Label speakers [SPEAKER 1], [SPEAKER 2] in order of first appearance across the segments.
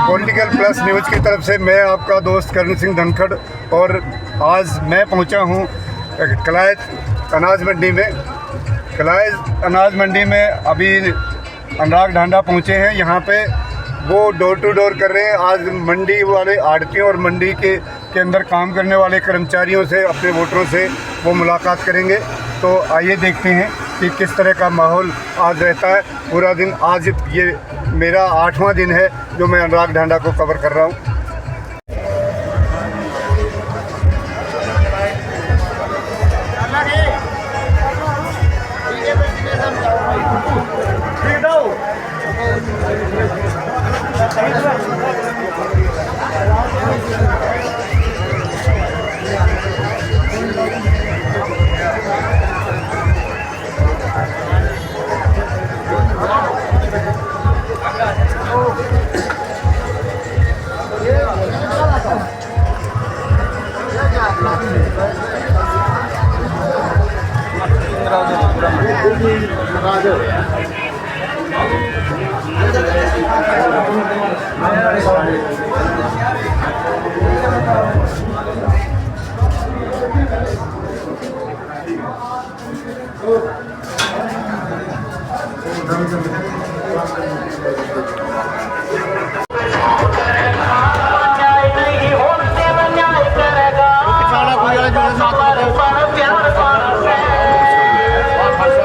[SPEAKER 1] Political plus news की तरफ से मैं आपका दोस्त करण सिंह धनखड़, और आज मैं पहुंचा हूं कलायत अनाज मंडी में। कलायत अनाज मंडी में अभी अनुराग ढांडा पहुंचे हैं। यहां पे वो डोर टू डोर कर रहे हैं। आज मंडी वाले आड़तियों और मंडी के अंदर काम करने वाले कर्मचारियों से, अपने वोटरों से वो मुलाकात करेंगे। तो आइए देखते हैं कि किस तरह का माहौल आज रहता है पूरा दिन। आज ये मेरा 8वां दिन है जो मैं अनुराग ढांडा को कवर कर रहा हूँ।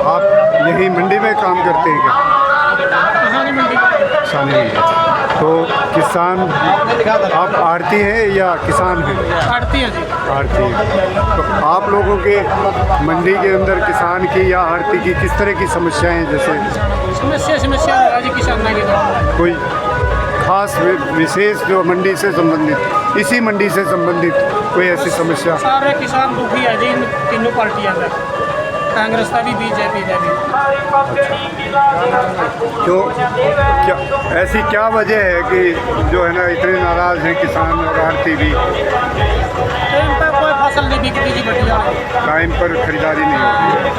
[SPEAKER 1] आप यही मंडी में काम करते हैं क्या? किसानी मंडी। तो किसान आप आड़ती हैं या किसान हैं?
[SPEAKER 2] आड़ती हैं जी। आड़ती
[SPEAKER 1] हैं। तो आप लोगों के मंडी के अंदर किसान की या आड़ती की किस तरह की समस्याएं हैं? जैसे
[SPEAKER 2] समस्या किसान की
[SPEAKER 1] कोई खास विशेष जो मंडी से संबंधित, इसी मंडी से संबंधित कोई ऐसी समस्या?
[SPEAKER 2] सारे किसान दुखी है जी तीनों पार्टियां का, कांग्रेस का भी, बीजेपी का भी।
[SPEAKER 1] तो क्या ऐसी क्या वजह है कि जो है ना इतने नाराज़ हैं किसान और आड़ती भी?
[SPEAKER 2] टाइम पर कोई फसल नहीं बिकती जी, बढ़िया
[SPEAKER 1] टाइम पर खरीदारी नहीं होती है।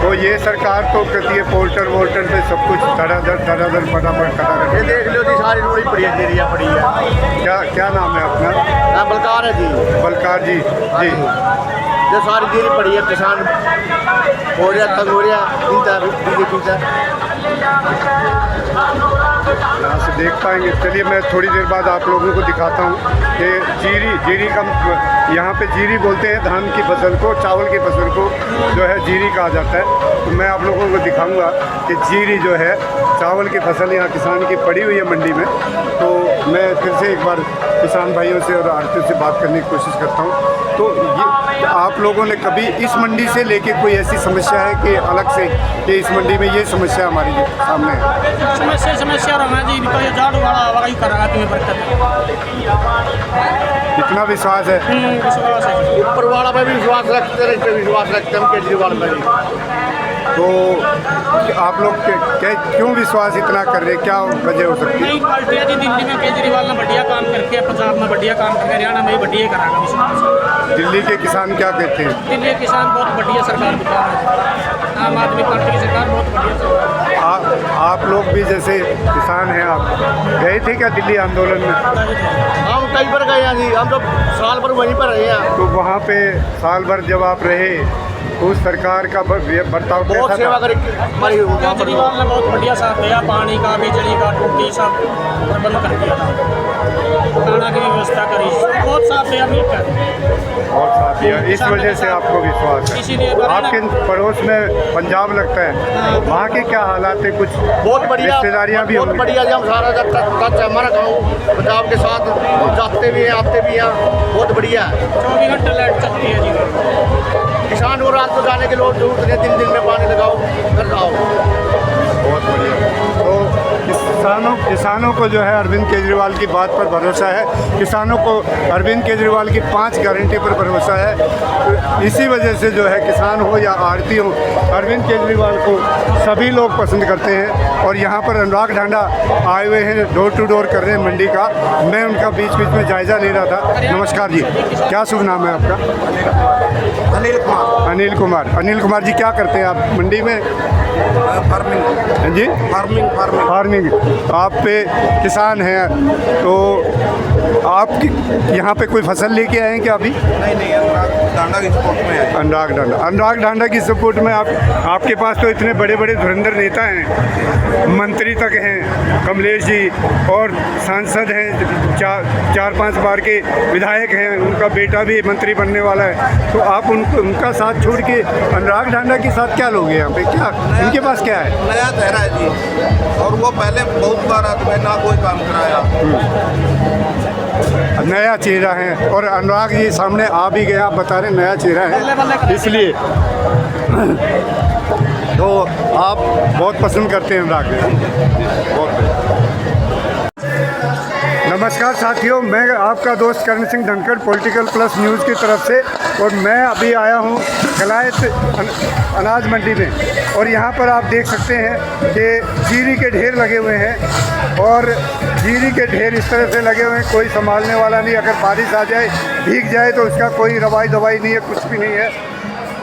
[SPEAKER 1] तो ये सरकार तो कहती है पोर्टल वोल्टर पे सब कुछ धड़ाधड़ फटाफट कटा कर।
[SPEAKER 3] ये देख लो जी, सारी रोड़ी पड़ी है, एरिया पड़ी है।
[SPEAKER 1] क्या नाम है अपना?
[SPEAKER 3] नाम बलकार है जी।
[SPEAKER 1] बलकार जी। जी,
[SPEAKER 3] जो सारी देरी पड़ी है, किसान हो रहा, तंग हो रहा, बीजेपी का।
[SPEAKER 1] यहाँ से देख पाएंगे। चलिए मैं थोड़ी देर बाद आप लोगों को दिखाता हूँ कि जीरी का, यहाँ पे जीरी बोलते हैं धान की फसल को, चावल की फसल को जो है जीरी कहा जाता है। तो मैं आप लोगों को दिखाऊंगा कि जीरी जो है चावल की फसल यहाँ किसान की पड़ी हुई है मंडी में। तो मैं फिर से एक बार किसान भाइयों से और आड़तियों से बात करने की कोशिश करता हूँ। तो ये आप लोगों ने कभी इस मंडी से लेके कोई ऐसी समस्या है कि अलग से कि इस मंडी में ये समस्या हमारी सामने है?
[SPEAKER 2] समस्या रहना जी, तो ये झाड़ू वाला वही करेगा तुम्हें बरकत।
[SPEAKER 1] कितना विश्वास है?
[SPEAKER 2] विश्वास है।
[SPEAKER 3] ऊपर वाला पे भी विश्वास रखते हैं, इस पे विश्वास रखते हैं केजरीवाल में भी।
[SPEAKER 1] तो आप लोग क्यों विश्वास इतना कर रहे हैं? क्या वजह हो सकती है?
[SPEAKER 2] नई पार्टियाँ जी, दिल्ली में केजरीवाल ने बढ़िया काम करके, पंजाब में बढ़िया काम करके, हरियाणा में भी बढ़िया कराएगा विश्वास।
[SPEAKER 1] दिल्ली के किसान क्या कहते हैं?
[SPEAKER 2] दिल्ली के किसान बहुत बढ़िया सरकार बता रहे हैं। आम आदमी पार्टी की सरकार बहुत बढ़िया सरकार।
[SPEAKER 1] आप लोग भी जैसे किसान हैं, आप गए थे क्या दिल्ली आंदोलन में?
[SPEAKER 3] हम कई बार गए हैं जी, हम तो साल भर वहीं पर रहे हैं।
[SPEAKER 1] तो वहाँ पे साल भर जब आप रहे तो उस सरकार का बर्ताव
[SPEAKER 3] बहुत
[SPEAKER 1] कैसा
[SPEAKER 3] सेवा
[SPEAKER 1] था?
[SPEAKER 3] करी हमारी।
[SPEAKER 2] केजरीवाल ने बहुत बढ़िया साथ दिया, पानी का, बिजली का, टूटी सब प्रबंध कर दिया था, खाना की व्यवस्था करी, बहुत साथ दिया मिलकर।
[SPEAKER 1] और साथ दिया, इस वजह से आपको विश्वास है।
[SPEAKER 2] इसीलिए
[SPEAKER 1] आपके पड़ोस में पंजाब लगता है, वहाँ के क्या हालात है? कुछ
[SPEAKER 3] बहुत बढ़िया
[SPEAKER 1] रिश्तेदारियाँ भी
[SPEAKER 3] बहुत
[SPEAKER 1] होंगी।
[SPEAKER 3] बढ़िया जी। हम सारा टच हमारा गाँव पंजाब के साथ, हम जाते भी हैं, आते भी हैं, बहुत बढ़िया है।
[SPEAKER 2] 24 घंटे लाइट चलती है जी।
[SPEAKER 3] किसान को रात को जाने के लोग जरूरत नहीं, दिन में पानी लगाओ, कर जाओ।
[SPEAKER 1] बहुत बढ़िया। तो किसानों को जो है अरविंद केजरीवाल की बात पर भरोसा है। किसानों को अरविंद केजरीवाल की 5 गारंटी पर भरोसा है। तो इसी वजह से जो है किसान हो या आड़ती हो, अरविंद केजरीवाल को सभी लोग पसंद करते हैं। और यहाँ पर अनुराग ढांडा आए हुए हैं, डोर टू डोर कर रहे हैं मंडी का। मैं उनका बीच बीच में जायज़ा ले रहा था। नमस्कार जी, क्या शुभ नाम है आपका?
[SPEAKER 3] अनिल कुमार।
[SPEAKER 1] अनिल कुमार। अनिल कुमार जी, क्या करते हैं आप मंडी में?
[SPEAKER 3] फार्मिंग
[SPEAKER 1] जी,
[SPEAKER 3] फार्मिंग
[SPEAKER 1] फार्मिंग। आप पे किसान हैं, तो आपकी यहाँ पे कोई फसल लेके आए हैं क्या अभी?
[SPEAKER 3] नहीं डांडा की सपोर्ट में है।
[SPEAKER 1] अनुराग ढांडा की सपोर्ट में आपके पास तो इतने बड़े बड़े धुरंधर नेता हैं, मंत्री तक हैं, कमलेश जी, और सांसद हैं, चार पांच बार के विधायक हैं, उनका बेटा भी मंत्री बनने वाला है। तो आप उनका साथ छोड़ के अनुराग ढांडा के साथ क्या लोगे यहाँ पे? क्या इनके पास क्या है?
[SPEAKER 3] नया चेहरा है जी, और वो पहले बहुत बार आते ना कोई काम कराया।
[SPEAKER 1] नया चेहरा है, और अनुराग जी सामने आ भी गए, आप बता रहे नया चेहरा है, इसलिए तो आप बहुत पसंद करते हैं अनुराग जी। बहुत। नमस्कार साथियों, मैं आपका दोस्त Karan Singh Dhankhar, political plus news की तरफ से, और मैं अभी आया हूँ कलायत अनाज मंडी में। और यहाँ पर आप देख सकते हैं कि जीरी के ढेर लगे हुए हैं, और जीरी के ढेर इस तरह से लगे हुए हैं, कोई संभालने वाला नहीं। अगर बारिश आ जाए, भीग जाए, तो उसका कोई दवाई नहीं है, कुछ भी नहीं है।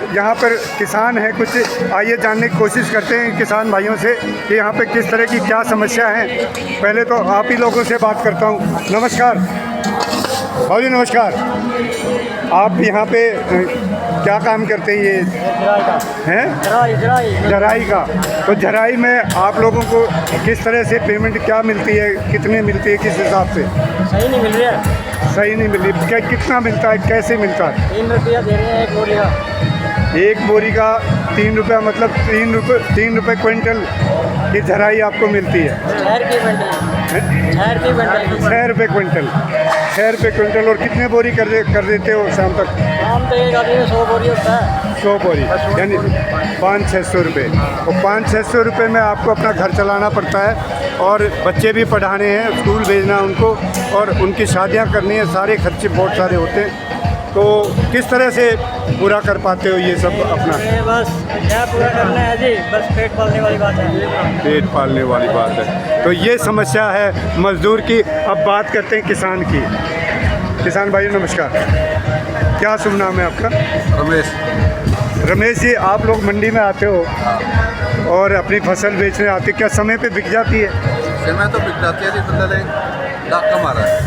[SPEAKER 1] यहाँ पर किसान हैं कुछ, आइए जानने की कोशिश करते हैं किसान भाइयों से कि यहाँ पे किस तरह की क्या समस्या है। पहले तो आप ही लोगों से बात करता हूँ। नमस्कार भाई जी, नमस्कार। आप यहाँ पे क्या काम करते हैं? ये हैं जराई का। तो जराई में आप लोगों को किस तरह से पेमेंट क्या मिलती है, कितने मिलती है, किस हिसाब से?
[SPEAKER 2] सही नहीं मिल रहा है।
[SPEAKER 1] सही नहीं मिल रही। क्या कितना मिलता है, कैसे मिलता है?
[SPEAKER 2] 3 रुपया दे रहे हैं एक बोरी का।
[SPEAKER 1] एक बोरी का 3 रुपया, मतलब 3 रुपये क्विंटल की झराई आपको मिलती है।
[SPEAKER 2] 6 रुपये क्विंटल।
[SPEAKER 1] 6 रुपये क्विंटल। 6 रुपये क्विंटल। और कितने बोरी कर देते हो शाम तक?
[SPEAKER 2] शाम तक एक आदमी में 100 बोरी होता है।
[SPEAKER 1] 100 बोरी, यानी 500-600 रुपये। और 500-600 रुपये में आपको अपना घर चलाना पड़ता है, और बच्चे भी पढ़ाने हैं, स्कूल भेजना है उनको, और उनकी शादियां करनी है, सारे खर्चे बहुत सारे होते हैं। तो किस तरह से पूरा कर पाते हो ये सब अपना?
[SPEAKER 2] ये बस क्या पूरा करना है जी, बस पेट पालने वाली बात है।
[SPEAKER 1] पेट पालने वाली बात है। तो ये समस्या है मजदूर की। अब बात करते हैं किसान की। किसान भाई नमस्कार, क्या शुभ नाम है आपका?
[SPEAKER 3] रमेश।
[SPEAKER 1] रमेश जी, आप लोग मंडी में आते हो और अपनी फसल बेचने आते, क्या समय पे बिक जाती है?
[SPEAKER 3] समय तो बिक जाती है जी, बंदा डाका मारा है।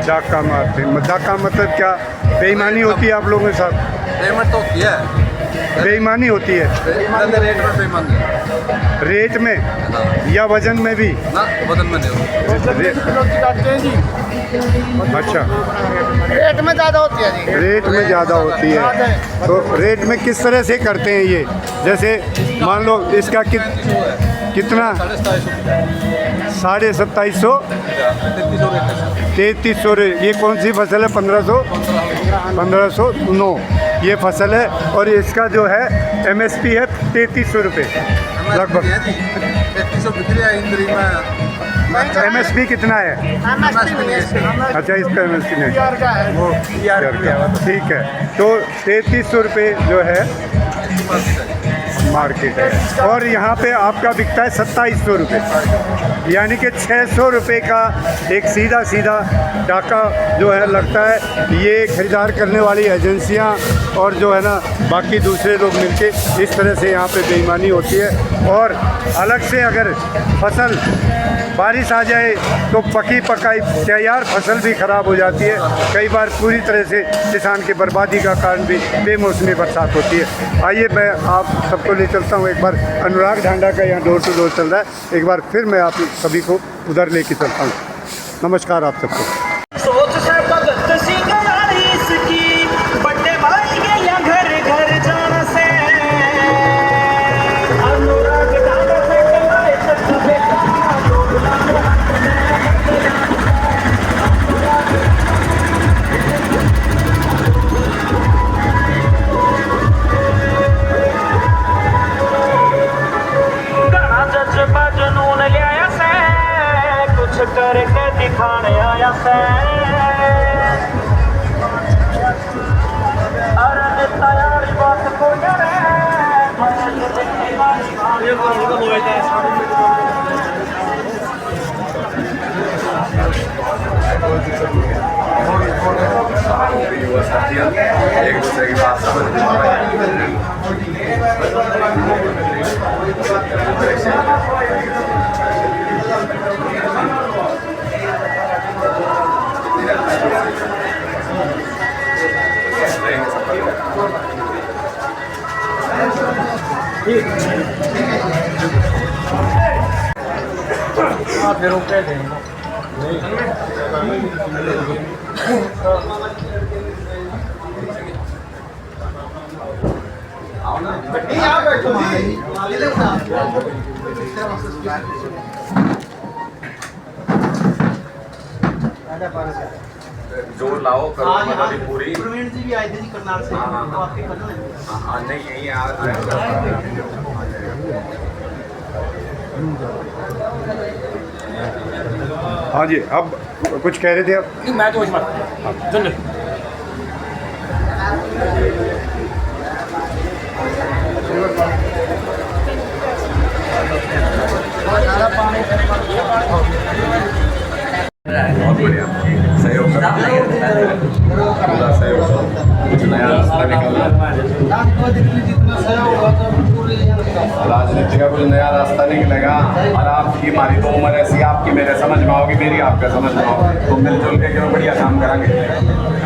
[SPEAKER 1] डाका मारते हैं। डाका मतलब क्या, बेईमानी होती है आप लोगों के साथ?
[SPEAKER 3] पेमेंट तो होती है,
[SPEAKER 1] बेईमानी होती है।
[SPEAKER 3] रेट में बेईमानी है।
[SPEAKER 1] रेट में या वजन में भी?
[SPEAKER 3] ना बदल में नहीं।
[SPEAKER 1] अच्छा,
[SPEAKER 3] रेट में ज़्यादा होती है जी।
[SPEAKER 1] रेट में ज़्यादा होती है। तो रेट में किस तरह से करते हैं ये? जैसे मान लो इसका कितना? 2750, 3300। ये कौन सी फसल है? 1509 ये फसल है, और इसका जो है MSP है 3300 रुपये लगभग।
[SPEAKER 3] 3300 बिक्री है इंद्री में।
[SPEAKER 1] MSP कितना है? अच्छा, इसका MSP नहीं, वो ठीक है। तो 3300 रुपये जो है मार्केट है, और यहाँ पे आपका बिकता है 2700 रुपये, यानी कि 600 रुपये का एक सीधा डाका जो है लगता है। ये खरीदार करने वाली एजेंसियाँ और जो है ना बाकी दूसरे लोग मिलके इस तरह से यहाँ पे बेईमानी होती है। और अलग से अगर फसल बारिश आ जाए तो पकी पकाई तैयार फसल भी ख़राब हो जाती है। कई बार पूरी तरह से किसान की बर्बादी का कारण भी बेमौसमी बरसात होती है। आइए मैं आप सबको ले चलता हूँ एक बार। अनुराग ढांडा का यहाँ डोर टू डोर चल रहा है, एक बार फिर मैं आप सभी को उधर लेके चलता हूँ। नमस्कार आप सबको।
[SPEAKER 4] सोच से भगत सिंह राइस की बड़े भाई के या घर घर जाना से अनुराग ढांडा से कलाए तक बेटा गाना जज्बा जुनून ले आया से कुछ करके दिखाने आया से। अरे नेता यारी बात को करे
[SPEAKER 5] एक दूसरे की बात समझ
[SPEAKER 2] फिर ओके
[SPEAKER 5] जोर लाओ करो मदद पूरी।
[SPEAKER 6] प्रवीण जी भी आए थे जी करनाल से, तो आपके करना है।
[SPEAKER 5] हाँ नहीं यही
[SPEAKER 1] हाँ जी, अब कुछ कह रहे थे आप?
[SPEAKER 2] मैं तो इस बात जल्दी
[SPEAKER 5] बहुत बढ़िया सहयोग पूरा सहयोग, कुछ नया रास्ता निकलना, राजनीति का कुछ नया रास्ता निकलेगा। और आपकी हमारी तो उम्र ऐसी, आपकी मेरे समझ में आओगी, मेरी आपका समझ में आओगी, तो मिलजुल के क्यों बढ़िया काम करांगे, है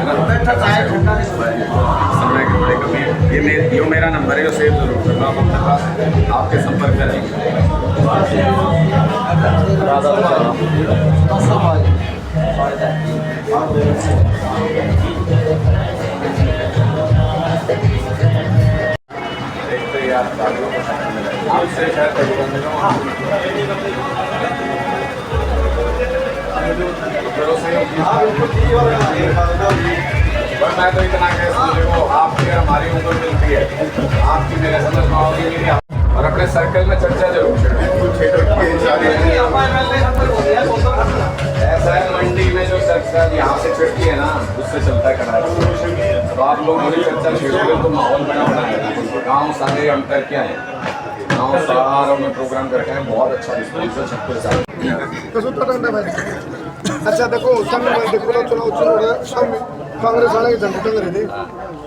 [SPEAKER 5] ना। समय की बड़ी कमी। ये मेरा नंबर है, जो सेव जरूर करना, आप अपने पास आपके संपर्क में रहेंगे। देखते यार आपसे शायद बस मैं तो इतना कह सकूँ, आपकी और हमारी उम्र मिलती है, आपकी मेरे समझ में आओगी मेरी, और अपने सर्कल में चर्चा जरूर ऐसा है मंडी में जो चर्चा यहाँ से छिड़ती है ना, उससे चलता है कनाल। तो आप लोगों ने चर्चा छेड़ोगे तो माहौल बना है। गाँव सारे अंतर क्या है, गाँव सारों में प्रोग्राम कर रखे हैं, बहुत अच्छा रिस्पॉन्स है 36 साल।
[SPEAKER 7] अच्छा देखो देखो चलो कांग्रेस वाले झंडे टंग रहे थे,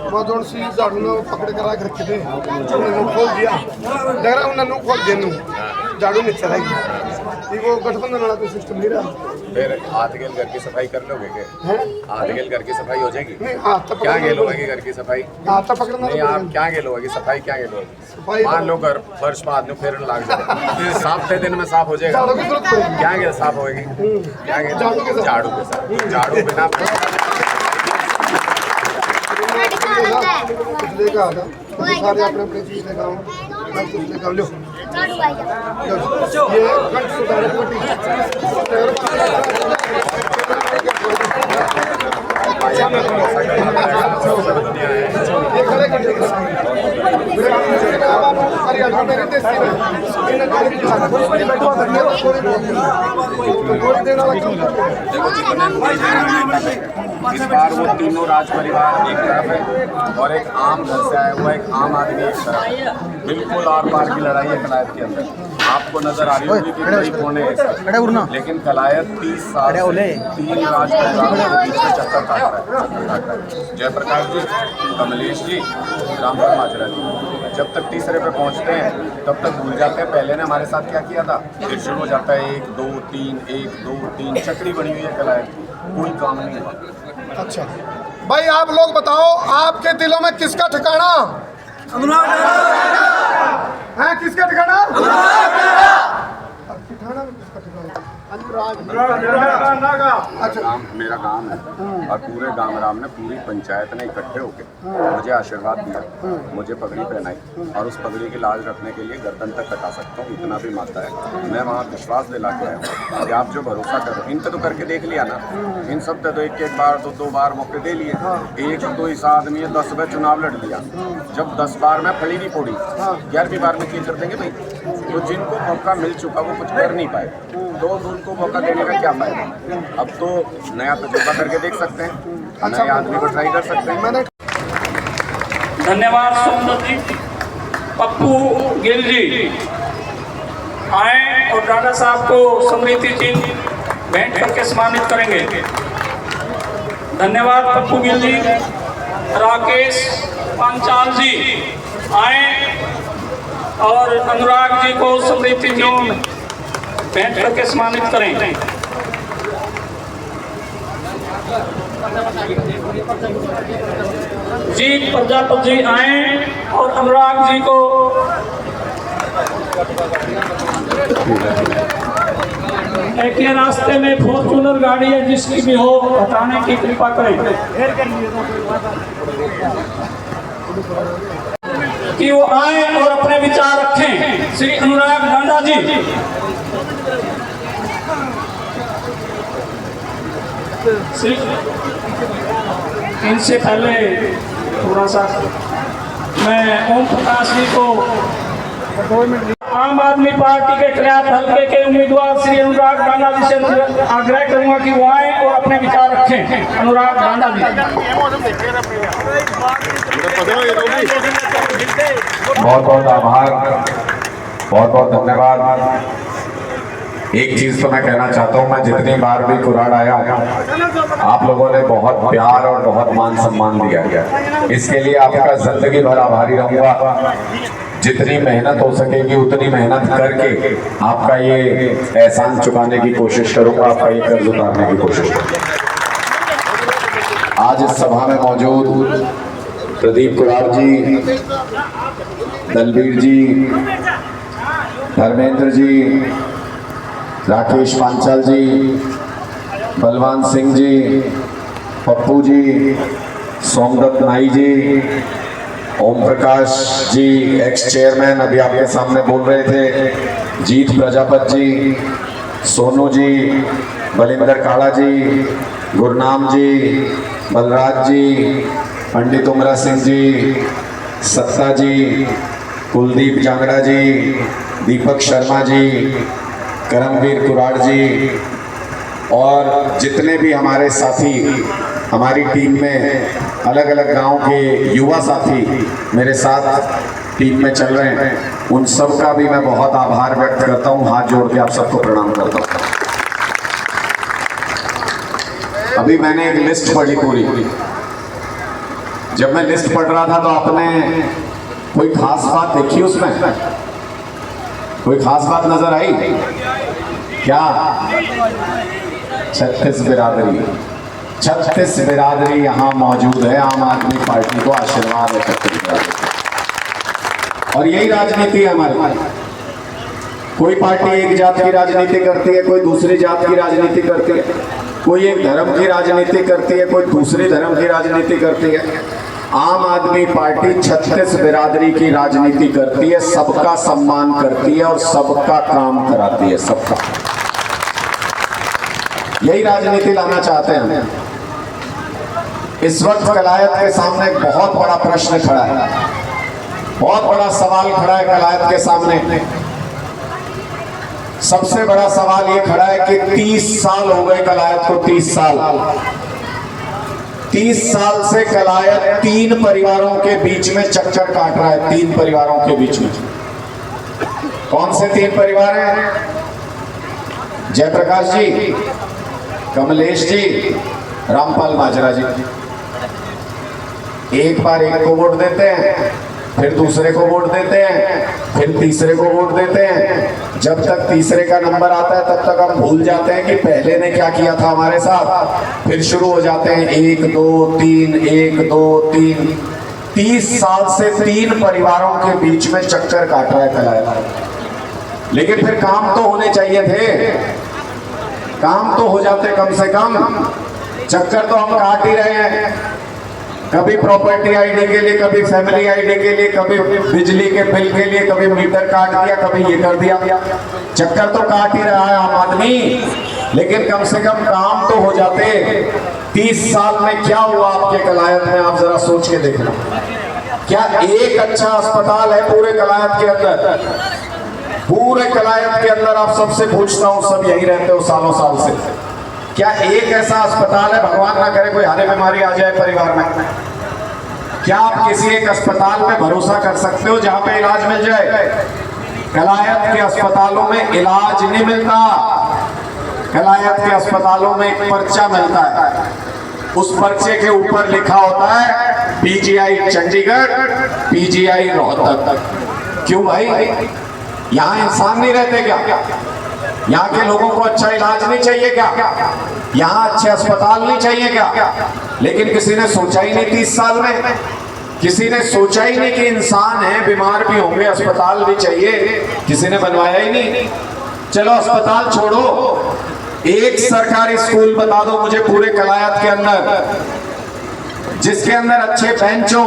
[SPEAKER 7] वहाँ जो सी झाड़ू ने पकड़ कर रख रखे थे, उन्होंने खोल दिया, लग रहा उन्होंने खोल दिया, झाड़ू नहीं चलाएगी। वो गठबंधन वाला तो सिस्टम नहीं रहा।
[SPEAKER 5] फिर हाथ गेल घर की सफाई कर लोगे क्या? हाथ गेल घर की सफाई हो जाएगी?
[SPEAKER 7] नहीं, हाथ तो
[SPEAKER 5] क्या गेल होगी घर की सफाई?
[SPEAKER 7] हाथ तो पकड़ना
[SPEAKER 5] नहीं, आप क्या गेल होगी सफाई, क्या गेल होगी? मान लो घर फर्श पर आदमी फेरने लग जाए, साफ थे दिन में साफ हो जाएगा। क्या गेल साफ होगी? क्या गेल? झाड़ू के साथ, झाड़ू बिना
[SPEAKER 7] लेकर आता सारे अपने अपने चीज लेकर आओ, मैं कुछ लेकर लो ये कंठ सुधारे पट्टी ये खड़े कर देगा हरियाणा मेरे देश में इन्हें गाड़ी की साथ थोड़ी बैठवा करने थोड़ी देना लगता है।
[SPEAKER 5] इस बार वो तीनों राज परिवार एक तरफ है और एक आम घर से आया हुआ एक आम आदमी एक तरफ है। बिल्कुल आर पार की लड़ाई है कलायत के अंदर। आपको नजर आ रही होगी कि कई कोने हैं, लेकिन कलायत 30 साल 3 राज परिवारों के बीच में चक्कर काट रहा है। जयप्रकाश जी, कमलेश जी, रामपुर माजरा जी जब तक तीसरे पे पहुंचते हैं तब तक भूल जाते हैं पहले ने हमारे साथ क्या किया था। फिर शुरू हो जाता है 1 2 3 1 2 3 चक्री बनी हुई है कलायत, कोई काम नहीं हुआ।
[SPEAKER 7] अच्छा भाई आप लोग बताओ, आपके दिलों में किसका ठिकाना है? किसका ठिकाना? ठिकाना में किसका ठिकाना?
[SPEAKER 5] गांव मेरा गांव है और पूरे गांव राम ने पूरी पंचायत ने इकट्ठे होकर मुझे आशीर्वाद दिया, मुझे पगड़ी पहनाई और उस पगड़ी की लाज रखने के लिए गर्दन तक कटा सकता हूँ, इतना भी माता है। मैं वहाँ विश्वास दिला के आया हूँ कि आप जो भरोसा करो, इन पे तो करके देख लिया ना, इन सब पे तो एक बार 2 बार मौके दे लिए। 1 2 इस आदमी ने 10 बार चुनाव लड़ लिया, जब 10 बार में फड़ी नहीं फोड़ी, 11वीं बार में क्या कर देंगे भाई? तो जिनको मौका मिल चुका वो कुछ कर नहीं पाए, तो उनको मौका देने का क्या फायदा? अब तो नया तजुर्बा करके देख सकते हैं, नए आदमी को ट्राई कर सकते हैं।
[SPEAKER 8] धन्यवाद सुंदर जी, पप्पू गिल जी।
[SPEAKER 2] आए और डांडा साहब को स्मृति चिन्ह भेंट करके सम्मानित करेंगे। धन्यवाद। पप्पू गिल जी, राकेश पांचाल जी आए और अनुराग जी को स्मृति चिन्ह भेंट करके सम्मानित करें। जीत प्रजापति जी आए और अनुराग जी को एक ही रास्ते में फॉर्चूनर गाड़ी है जिसकी भी हो हटाने की कृपा करें कि वो आए और अपने विचार रखें। श्री अनुराग डांडा जी, इनसे पहले थोड़ा सा मैं ओम प्रकाश जी को आम आदमी पार्टी के कल्याण हल्के के उम्मीदवार श्री अनुराग डांडा जी से आग्रह करूंगा कि वो आए और अपने विचार रखें। अनुराग डांडा जी।
[SPEAKER 8] बहुत बहुत आभार, बहुत बहुत धन्यवाद। एक चीज तो मैं कहना चाहता हूँ, मैं जितनी बार भी कुराड़ आया आप लोगों ने बहुत प्यार और बहुत मान सम्मान दिया गया, इसके लिए आपका जिंदगी भर आभारी रहूंगा। जितनी मेहनत हो सकेगी उतनी मेहनत करके आपका ये एहसान चुकाने की कोशिश करूंगा, आपका ये कर्ज उतारने की कोशिश करूंगा। आज इस सभा में मौजूद प्रदीप कुराड़ जी, दलबीर जी, धर्मेंद्र जी, राकेश पांचाल जी, बलवान सिंह जी, पप्पू जी, सोमदत्त नाई जी, ओम प्रकाश जी एक्स चेयरमैन अभी आपके सामने बोल रहे थे, जीत प्रजापति जी, सोनू जी, बलिंदर काड़ा जी, गुरनाम जी, बलराज जी, पंडित उमरा सिंह जी, सत्ता जी, कुलदीप जांगड़ा जी, दीपक शर्मा जी, करमवीर कुराड़ जी और जितने भी हमारे साथी हमारी टीम में अलग अलग गांव के युवा साथी मेरे साथ टीम में चल रहे हैं, उन सब का भी मैं बहुत आभार व्यक्त करता हूं। हाथ जोड़ के आप सबको प्रणाम करता हूं। अभी मैंने एक लिस्ट पढ़ी पूरी, जब मैं लिस्ट पढ़ रहा था तो आपने कोई खास बात देखी उसमें? कोई खास बात नजर आई क्या? 36 बिरादरी, 36 बिरादरी यहाँ मौजूद है। आम आदमी पार्टी को आशीर्वाद एकत्रित कर और यही राजनीति है हमारी। कोई पार्टी एक जात की राजनीति करती है, कोई दूसरी जात की राजनीति करती है, कोई एक धर्म की राजनीति करती है, कोई दूसरे धर्म की राजनीति करती है। आम आदमी पार्टी 36 बिरादरी की राजनीति करती है, सबका सम्मान करती है और सबका काम कराती है, सबका। यही राजनीति लाना चाहते हैं हम। इस वक्त कलायत के सामने एक बहुत बड़ा प्रश्न खड़ा है, बहुत बड़ा सवाल खड़ा है कलायत के सामने। सबसे बड़ा सवाल ये खड़ा है कि 30 साल हो गए कलायत को, 30 साल। 30 साल से कलायत 3 परिवारों के बीच में चक्कर काट रहा है, 3 परिवारों के बीच में। कौन से 3 परिवार हैं? जयप्रकाश जी, कमलेश जी, रामपाल माजरा जी। एक बार एक को वोट देते हैं, फिर दूसरे को वोट देते हैं, फिर तीसरे को वोट देते हैं। जब तक तीसरे का नंबर आता है तब तक हम भूल जाते हैं कि पहले ने क्या किया था हमारे साथ। फिर शुरू हो जाते हैं 1 2 3 1 2 3। 30 साल से 3 परिवारों के बीच में चक्कर काट रहा है कलायत। लेकिन फिर काम तो होने चाहिए थे, काम तो हो जाते कम से कम। चक्कर तो हम काट ही रहे हैं, कभी प्रॉपर्टी आईडी के लिए, कभी फैमिली आईडी के लिए, कभी बिजली के बिल के लिए, कभी मीटर काट दिया, कभी ये कर दिया। चक्कर तो काट ही रहा है आम आदमी, लेकिन कम से कम काम तो हो जाते। 30 साल में क्या हुआ आपके कलायत में, आप जरा सोच के देखना। क्या एक अच्छा अस्पताल है पूरे कलायत के अंदर? पूरे कलायत के अंदर आप सबसे पूछता हूँ, सब यही रहते हो सालों साल से, क्या एक ऐसा अस्पताल है, भगवान ना करे कोई हारे बीमारी आ जाए परिवार में, क्या आप किसी एक अस्पताल पे भरोसा कर सकते हो जहां पे इलाज मिल जाए? कलायत के अस्पतालों में इलाज नहीं मिलता। कलायत के अस्पतालों में एक पर्चा मिलता है, उस पर्चे के ऊपर लिखा होता है पीजीआई चंडीगढ़, पीजीआई रोहतक। क्यों भाई, यहाँ इंसान नहीं रहते क्या? यहाँ के लोगों को अच्छा इलाज नहीं चाहिए क्या? यहाँ अच्छे अस्पताल नहीं चाहिए क्या? लेकिन किसी ने सोचा ही नहीं 30 साल में, किसी ने सोचा ही नहीं कि इंसान है, बीमार भी होंगे, अस्पताल भी चाहिए, किसी ने बनवाया ही नहीं। चलो अस्पताल छोड़ो, एक सरकारी स्कूल बता दो मुझे पूरे कलायत के अंदर, जिसके अंदर अच्छे बेंच हो,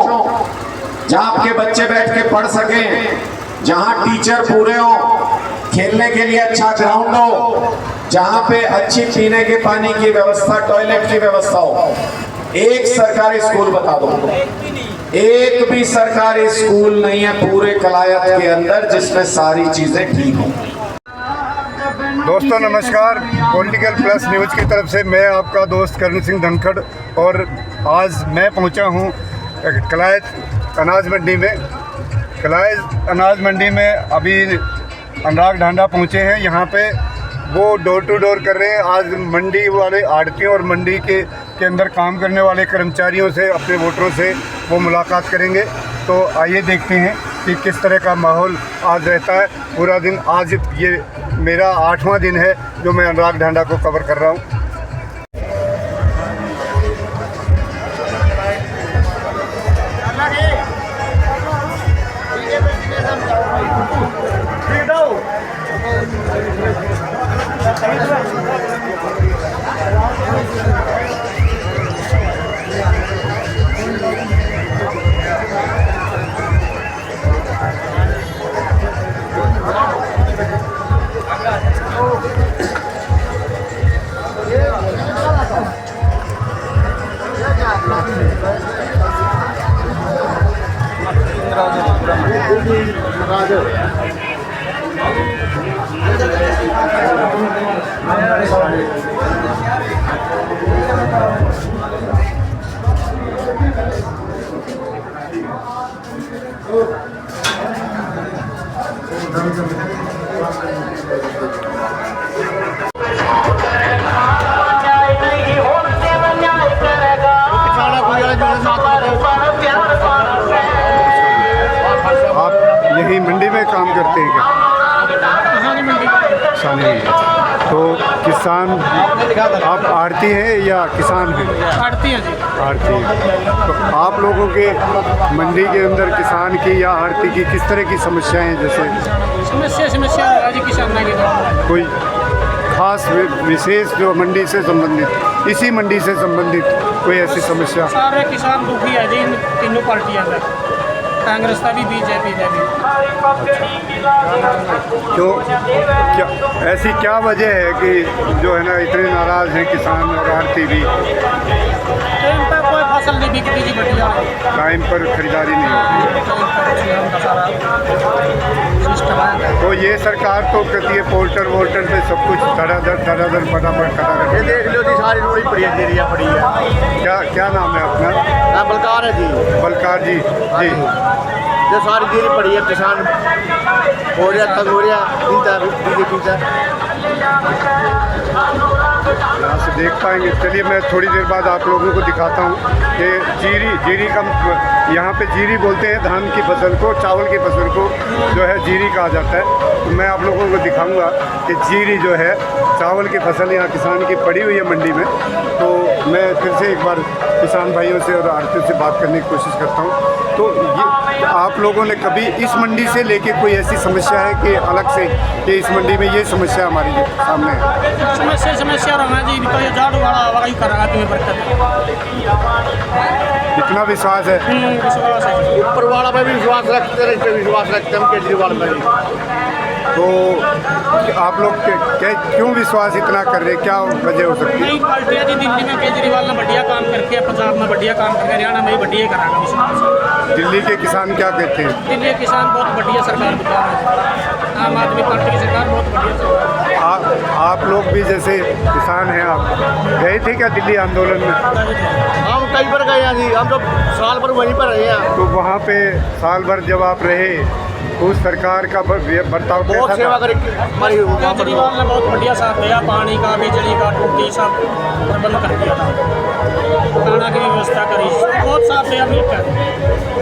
[SPEAKER 8] जहां आपके बच्चे बैठ के पढ़ सकें, जहां टीचर पूरे हो, खेलने के लिए अच्छा ग्राउंड हो, जहां पे अच्छी पीने के पानी की व्यवस्था, टॉयलेट की व्यवस्था हो। एक सरकारी स्कूल बता दो। एक भी सरकारी स्कूल नहीं है पूरे कलायत के अंदर जिसमें सारी चीजें ठीक हो।
[SPEAKER 1] दोस्तों नमस्कार, पॉलिटिकल प्लस न्यूज़ की तरफ से मैं आपका दोस्त करण सिंह धनखड़, और आज मैं पहुंचा हूं कलायत अनाज मंडी में। कलायत अनाज मंडी में अभी अनुराग ढांडा पहुंचे हैं। यहाँ पे वो डोर टू डोर कर रहे हैं। आज मंडी वाले आड़तियों और मंडी के अंदर काम करने वाले कर्मचारियों से, अपने वोटरों से वो मुलाकात करेंगे। तो आइए देखते हैं कि किस तरह का माहौल आज रहता है पूरा दिन। आज ये मेरा 8वां दिन है जो मैं अनुराग ढांडा को कवर कर रहा हूँ। आप यही मंडी में काम करते हैं क्या? किसानी में। तो किसान आप आड़ती हैं या किसान हैं?
[SPEAKER 3] आड़ती हैं जी।
[SPEAKER 1] आड़ती हैं। तो आप लोगों के मंडी के अंदर किसान की या आड़ती की किस तरह की समस्याएं हैं? जैसे
[SPEAKER 3] समस्या है जी किसानों की।
[SPEAKER 1] कोई खास विशेष जो मंडी से संबंधित, इसी मंडी से संबंधित कोई ऐसी समस्या?
[SPEAKER 3] सारे किसान दुखी है जी इन तीनों पार्टियां का, कांग्रेस का भी, बीजेपी का भी।
[SPEAKER 1] तो क्या ऐसी क्या वजह है कि जो है ना इतने नाराज़ हैं किसान और आड़ती भी?
[SPEAKER 3] टाइम पर कोई फसल नहीं बिकती जी, बढ़िया
[SPEAKER 1] टाइम पर खरीदारी नहीं होती। तो ये सरकार तो कहती है पोर्टल वोल्टर पे सब कुछ धड़ाधड़ फटाफट कटा रहे।
[SPEAKER 7] ये देख लो जी, सारी रोड़ी पड़ी है, एरिया पड़ी है।
[SPEAKER 1] क्या नाम है अपना?
[SPEAKER 7] नाम बलकार है जी।
[SPEAKER 1] बलकार जी। जी,
[SPEAKER 7] ये सारी देरी पड़ी है, किसान हो रहा तंग हो रहा बीजेपी से।
[SPEAKER 1] यहाँ से देख पाएंगे। चलिए मैं थोड़ी देर बाद आप लोगों को दिखाता हूँ कि जीरी का, यहाँ पे जीरी बोलते हैं धान की फसल को, चावल की फसल को जो है जीरी कहा जाता है। तो मैं आप लोगों को दिखाऊंगा कि जीरी जो है चावल की फसल यहाँ किसान की पड़ी हुई है मंडी में। तो मैं फिर से एक बार किसान भाइयों से और आड़तियों से बात करने की कोशिश करता हूँ। तो ये आप लोगों ने कभी इस मंडी से लेके कोई ऐसी समस्या है कि अलग से कि इस मंडी में ये समस्या हमारी सामने है?
[SPEAKER 3] समस्या रहना जी, तो ये झाड़ू वाला आवाज़ कर रहा है बरकत।
[SPEAKER 1] इतना विश्वास है?
[SPEAKER 3] विश्वास है,
[SPEAKER 7] ऊपर वाला पे भी विश्वास रखते हैं, इस पे विश्वास रखते हैं केजरीवाल पे भी।
[SPEAKER 1] तो आप लोग क्यों विश्वास इतना कर रहे हैं? क्या वजह हो सकती है?
[SPEAKER 3] नई पार्टियाँ जी, दिल्ली में केजरीवाल ने बढ़िया काम करके, पंजाब में बढ़िया काम करके, हरियाणा में भी बढ़िया कराना विश्वास।
[SPEAKER 1] दिल्ली के किसान क्या कहते हैं?
[SPEAKER 3] दिल्ली के किसान बहुत बढ़िया सरकार बता रहे हैं। आम आदमी पार्टी की सरकार बहुत बढ़िया सरकार।
[SPEAKER 1] आप लोग भी जैसे किसान हैं, आप गए थे क्या दिल्ली आंदोलन में?
[SPEAKER 7] हम कई बार गए हैं जी, हम तो साल भर वहीं पर रहे हैं।
[SPEAKER 1] तो वहाँ पे साल भर जब आप रहे उस सरकार का बर्ताव
[SPEAKER 3] बहुत
[SPEAKER 1] कैसा
[SPEAKER 3] सेवा
[SPEAKER 1] था?
[SPEAKER 3] करी हमारी
[SPEAKER 9] केजरीवाल ने बहुत बढ़िया साथ दिया, पानी का, बिजली का, टूटी सब प्रबंध कर दिया था, खाना की व्यवस्था करी, बहुत साथ दिया मिलकर।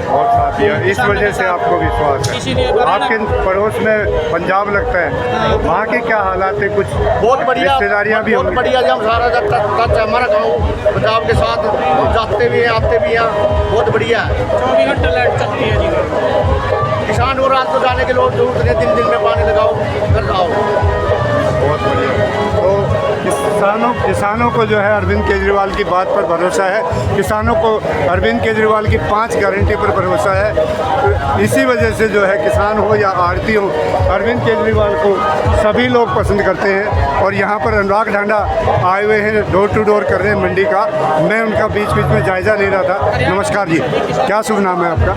[SPEAKER 1] और साथ दिया, इस वजह से आपको विश्वास
[SPEAKER 9] इसीलिए
[SPEAKER 1] है। आपके पड़ोस में पंजाब लगता है, वहाँ के क्या हालात है? कुछ
[SPEAKER 3] बहुत बढ़िया,
[SPEAKER 1] रिश्तेदारियाँ भी
[SPEAKER 3] बहुत
[SPEAKER 1] होंगी।
[SPEAKER 3] बढ़िया जी। हम सारा टच हमारा गाँव पंजाब के साथ, हम जाते भी हैं आते भी हैं, बहुत बढ़िया है।
[SPEAKER 9] 24 घंटे लाइट चलती है जी।
[SPEAKER 3] किसान को रात को जाने के लोग जरूरत नहीं, दिन दिन में पानी लगाओ, कर आओ।
[SPEAKER 1] बहुत बढ़िया। तो किसानों को जो है अरविंद केजरीवाल की बात पर भरोसा है, किसानों को अरविंद केजरीवाल की 5 गारंटी पर भरोसा है। तो इसी वजह से जो है किसान हो या आड़ती हो, अरविंद केजरीवाल को सभी लोग पसंद करते हैं। और यहाँ पर अनुराग ढांडा आए हुए हैं, डोर टू डोर कर रहे हैं मंडी का। मैं उनका बीच बीच में जायज़ा ले रहा था। नमस्कार जी, क्या शुभ नाम है आपका?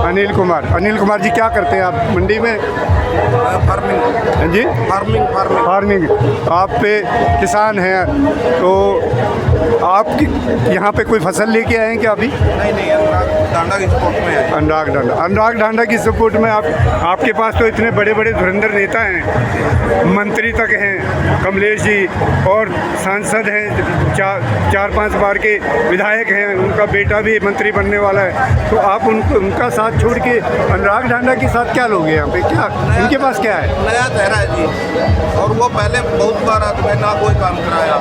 [SPEAKER 1] अनिल कुमार जी, क्या करते हैं आप मंडी में? फार्मिंग जी, फार्मिंग। आप पे किसान हैं, तो आप यहाँ पे कोई फसल लेके आए हैं क्या अभी?
[SPEAKER 10] नहीं, अनुराग की सपोर्ट में है।
[SPEAKER 1] अनुराग ढांडा की सपोर्ट में आपके पास तो इतने बड़े बड़े धुरंधर नेता हैं, मंत्री तक हैं, कमलेश जी, और सांसद हैं, 4-5 बार के विधायक हैं, उनका बेटा भी मंत्री बनने वाला है। तो आप उनका साथ छोड़ के अनुराग ढांडा के साथ क्या लोगे यहाँ पे? क्या इनके पास क्या है?
[SPEAKER 10] नया चेहरा है जी, और वो पहले बहुत बार आते ना कोई काम कराया।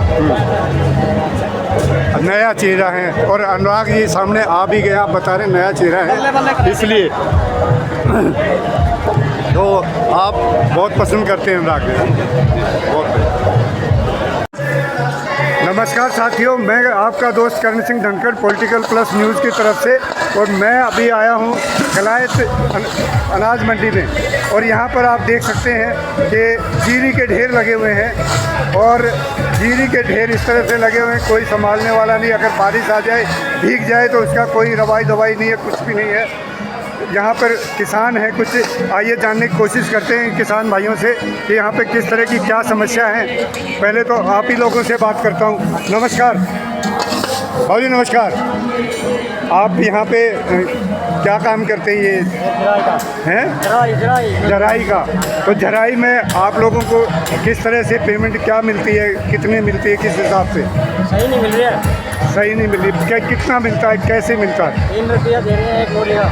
[SPEAKER 1] नया चेहरा है, और अनुराग जी सामने आ भी गए, आप बता रहे नया चेहरा है, इसलिए तो आप बहुत पसंद करते हैं अनुराग जी। बहुत। नमस्कार साथियों, मैं आपका दोस्त Karan Singh Dhankhar, political plus news की तरफ से, और मैं अभी आया हूँ कलायत अनाज मंडी में। और यहाँ पर आप देख सकते हैं कि जीरी के ढेर लगे हुए हैं, और जीरी के ढेर इस तरह से लगे हुए हैं, कोई संभालने वाला नहीं। अगर बारिश आ जाए, भीग जाए, तो उसका कोई दवाई नहीं है, कुछ भी नहीं है। यहाँ पर किसान हैं कुछ, आइए जानने की कोशिश करते हैं किसान भाइयों से कि यहाँ पे किस तरह की क्या समस्या है। पहले तो आप ही लोगों से बात करता हूँ। नमस्कार भाजी, नमस्कार। आप यहाँ पे क्या काम करते हैं? ये हैं जराई का। तो जराई में आप लोगों को किस तरह से पेमेंट क्या मिलती है, कितने मिलती है, किस हिसाब से?
[SPEAKER 9] सही नहीं मिल रही है।
[SPEAKER 1] सही नहीं मिल रही। क्या कितना मिलता है, कैसे मिलता है?
[SPEAKER 9] 3 रुपया दे रहे हैं एक बोरी का।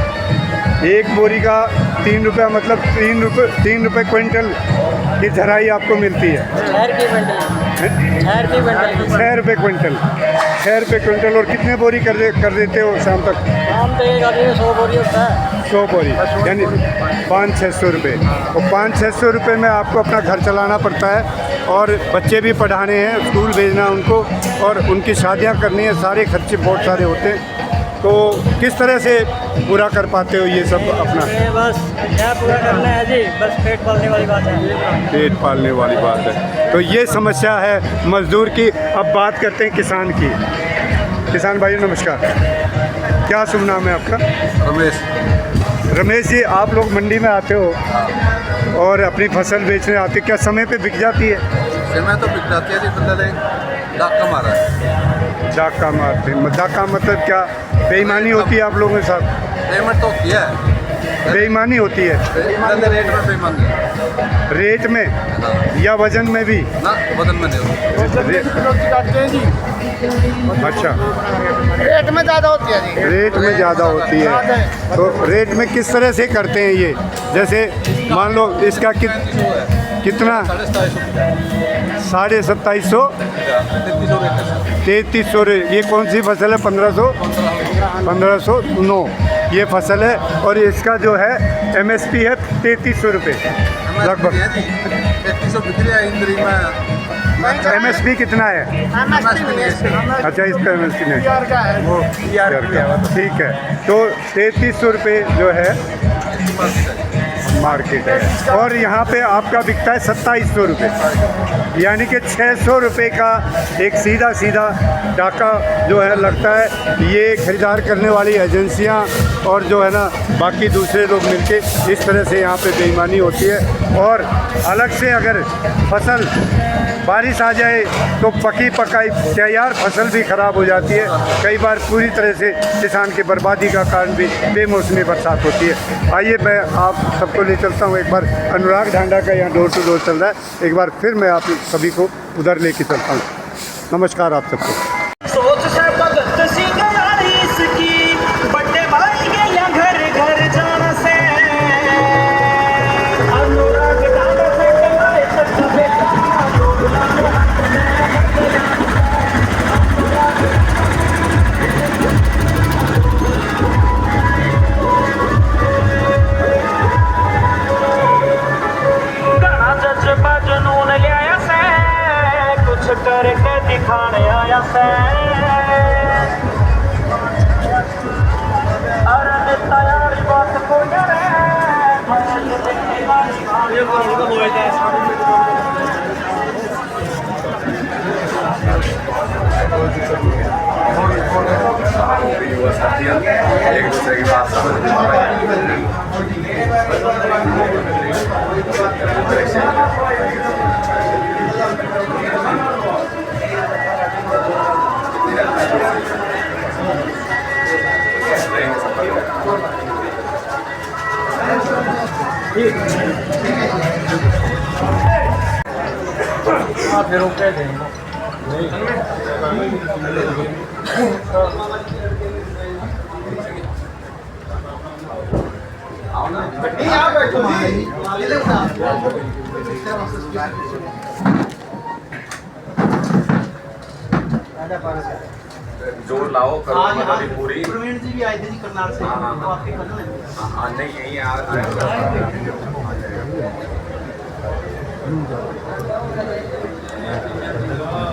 [SPEAKER 1] एक बोरी का 3 रुपया, मतलब 3 रुपये क्विंटल की झराई आपको मिलती है।
[SPEAKER 9] 6 रुपये क्विंटल।
[SPEAKER 1] 6 रुपये क्विंटल। 6 रुपये क्विंटल। और कितने बोरी कर देते हो शाम तक?
[SPEAKER 9] शाम तक एक आदमी में 100 बोरी होता है।
[SPEAKER 1] 100 बोरी, यानी 500-600 रुपये। और 500-600 रुपये में आपको अपना घर चलाना पड़ता है, और बच्चे भी पढ़ाने हैं, स्कूल भेजना उनको, और उनकी शादियां करनी है, सारे खर्चे बहुत सारे होते हैं। तो किस तरह से पूरा कर पाते हो ये सब अपना?
[SPEAKER 9] बस क्या पूरा करना है जी, बस पेट पालने वाली बात है।
[SPEAKER 1] पेट पालने वाली बात है। तो ये समस्या है मजदूर की। अब बात करते हैं किसान की। किसान भाई नमस्कार, क्या शुभ नाम है आपका? रमेश जी, आप लोग मंडी में आते हो और अपनी फसल बेचने आते, क्या समय पे बिक जाती है?
[SPEAKER 10] समय तो बिक जाती है जी, मतलब डाका मारा है।
[SPEAKER 1] डाका मारते हैं। डाका मतलब क्या, बेईमानी होती है आप लोगों के साथ?
[SPEAKER 10] पेमेंट तो होती है,
[SPEAKER 1] बेईमानी होती है।
[SPEAKER 10] रेट में बेईमानी है।
[SPEAKER 1] रेट में या वजन में भी?
[SPEAKER 10] ना, वजन में नहीं होती।
[SPEAKER 1] अच्छा,
[SPEAKER 3] रेट में ज़्यादा होती है जी।
[SPEAKER 1] रेट में ज़्यादा होती है। तो रेट में किस तरह से करते हैं ये? जैसे मान लो इसका कितना? 2750, 3300। ये कौन सी फसल है? 1509 ये फसल है, और इसका जो है MSP है 3300 रुपये लगभग।
[SPEAKER 10] 3300 बिक्री है इंद्री में।
[SPEAKER 1] MSP कितना है? अच्छा, इस पर MSP नहीं, वो ठीक है। तो 3300 रुपये जो है मार्केट है, और यहाँ पे आपका बिकता है 2700 रुपये, यानी कि 600 रुपये का एक सीधा डाका जो है लगता है। ये खरीदार करने वाली एजेंसियाँ और जो है ना बाकी दूसरे लोग मिलके इस तरह से यहाँ पे बेईमानी होती है। और अलग से अगर फसल बारिश आ जाए तो पकी पकाई तैयार फसल भी ख़राब हो जाती है। कई बार पूरी तरह से किसान की बर्बादी का कारण भी बेमौसमी बरसात होती है। आइए मैं आप सबको ले चलता हूँ। एक बार अनुराग ढांडा का यहाँ डोर टू डोर चल रहा है, एक बार फिर मैं आप सभी को उधर लेके चलता हूँ। नमस्कार आप सबको।
[SPEAKER 4] सोच से भगत सिंह यारी इसकी बड़े भाई के या घर घर जाना से अनुराग ढांडा से कमाए तक बेटा गाना जज्बा जुनून ले आया से कुछ करके दिखाने आया से अरे तैयारी बात को करे
[SPEAKER 5] एक दूसरे की बात समझ जोर लाओ करो मतलब पूरी।
[SPEAKER 6] प्रवीण जी भी आए थे जी करनाल से, तो आपके कदम है।
[SPEAKER 5] हाँ नहीं यहीं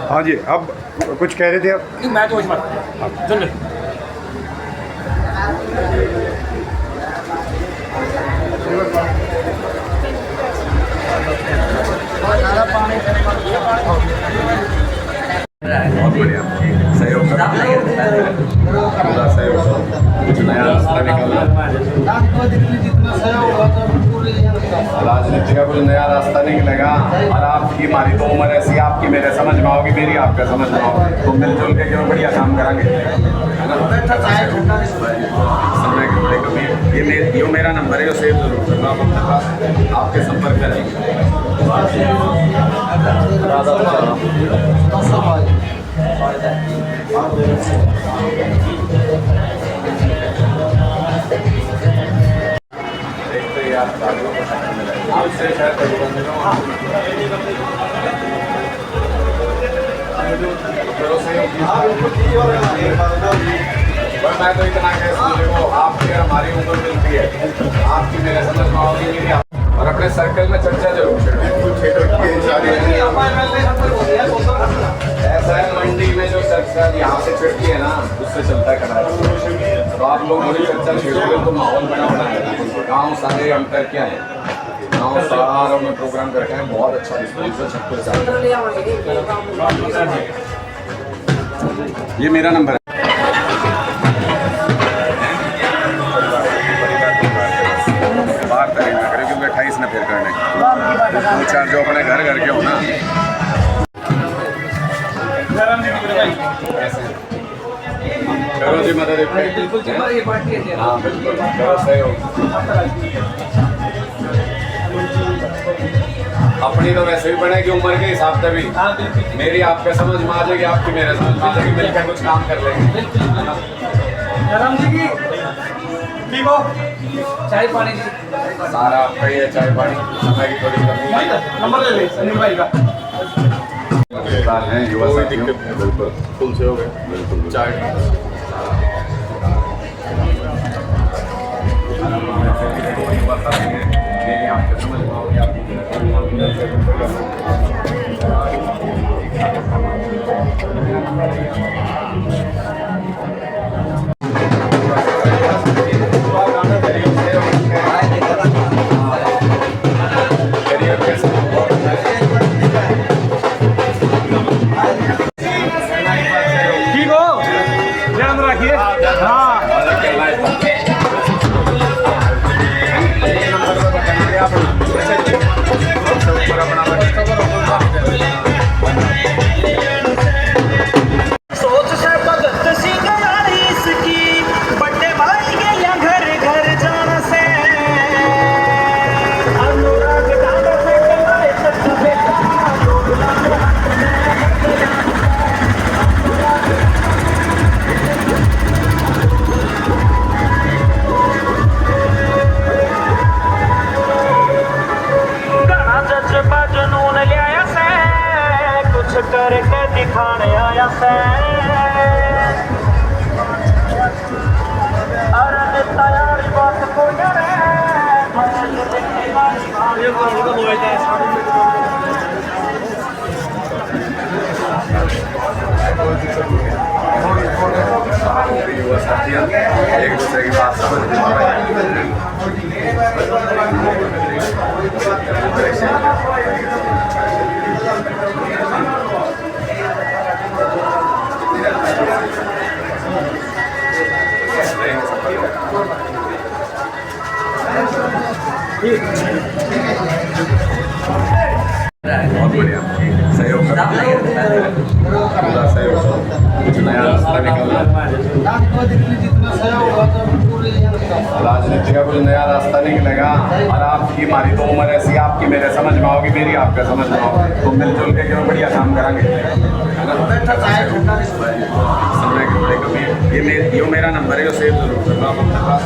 [SPEAKER 1] हाँ जी, अब कुछ कह रहे थे आप?
[SPEAKER 9] मैं तो इस बात चल
[SPEAKER 5] बहुत बढ़िया सहयोग पूरा सहयोग। कुछ नया रास्ता निकलना, राजनीति का कुछ नया रास्ता निकलेगा। और आपकी हमारी तो उम्र ऐसी, आपकी मेरे समझ में आओगी, मेरी आपका समझ में आओगी, तो मिलजुल के क्यों बढ़िया काम करेंगे, है ना। समय की बड़ी कमी। ये मेरा नंबर है, जो सेव जरूर करना। आप अपने पास आपके संपर्क में रहेंगे। देखते ही आप आपसे बस मैं तो इतना कह सकता हूँ, आपकी हमारी उम्र मिलती है, आपकी मेरे समझ में आओगी मेरी। और अपने सर्कल में चर्चा जरूर ऐसा है मंडी में जो चर्चा यहाँ से छिड़ती है ना, उससे चलता है। तो आप लोग बड़ी चर्चा छेड़ोगे तो माहौल बना है। गाँव सारे हम करके आए, गाँव सारों में प्रोग्राम करके आए, बहुत अच्छा रिस्पॉन्स है। छप्पर ये मेरा नंबर है। बात करें ना करें, क्योंकि 28 न फिर करने दो चार जो अपने घर के हो ना। करो जी मदद। हाँ बिल्कुल करो, सहयोग। अपनी तो वैसे भी बढ़ेगी उम्र के हिसाब से भी, मेरी आपके समझ में आ जाएगी, आपकी मेरे समझ में आ जाएगी, मिलकर कुछ काम कर लेंगे।
[SPEAKER 6] चाय पानी जी
[SPEAKER 5] सारा आपका ही है, चाय पानी। समय की थोड़ी कमी है,
[SPEAKER 6] नंबर ले ले सनी भाई का।
[SPEAKER 5] है युवा साथियों, बिल्कुल फुल से हो गए, बिल्कुल चाय। युवा साथी हैं, मेरी आपके समझ में आओगे, आपकी
[SPEAKER 4] सोच से भगत सी गयारी इसकी बड़े भाई के या घर घर जाना से अनुराग डांडा से कलाए तक बेटा गाना जज्बा जुनून लिया से कुछ करके दिखाने आया से अरे तैयारी बात को करे
[SPEAKER 5] एक दूसरे की बात समझ बहुत बढ़िया सहयोग पूरा सहयोग कुछ नया रास्ता निकलना राजनीति का कुछ नया रास्ता निकलेगा और आपकी हमारी तो उम्र ऐसी आपकी मेरे समझ में आओगी मेरी आपका समझ में आओगी तो मिलजुल के क्यों बढ़िया काम करेंगे समय की बड़ी कमी ये मेरा नंबर है जो सेव जरूर करना आप अपने पास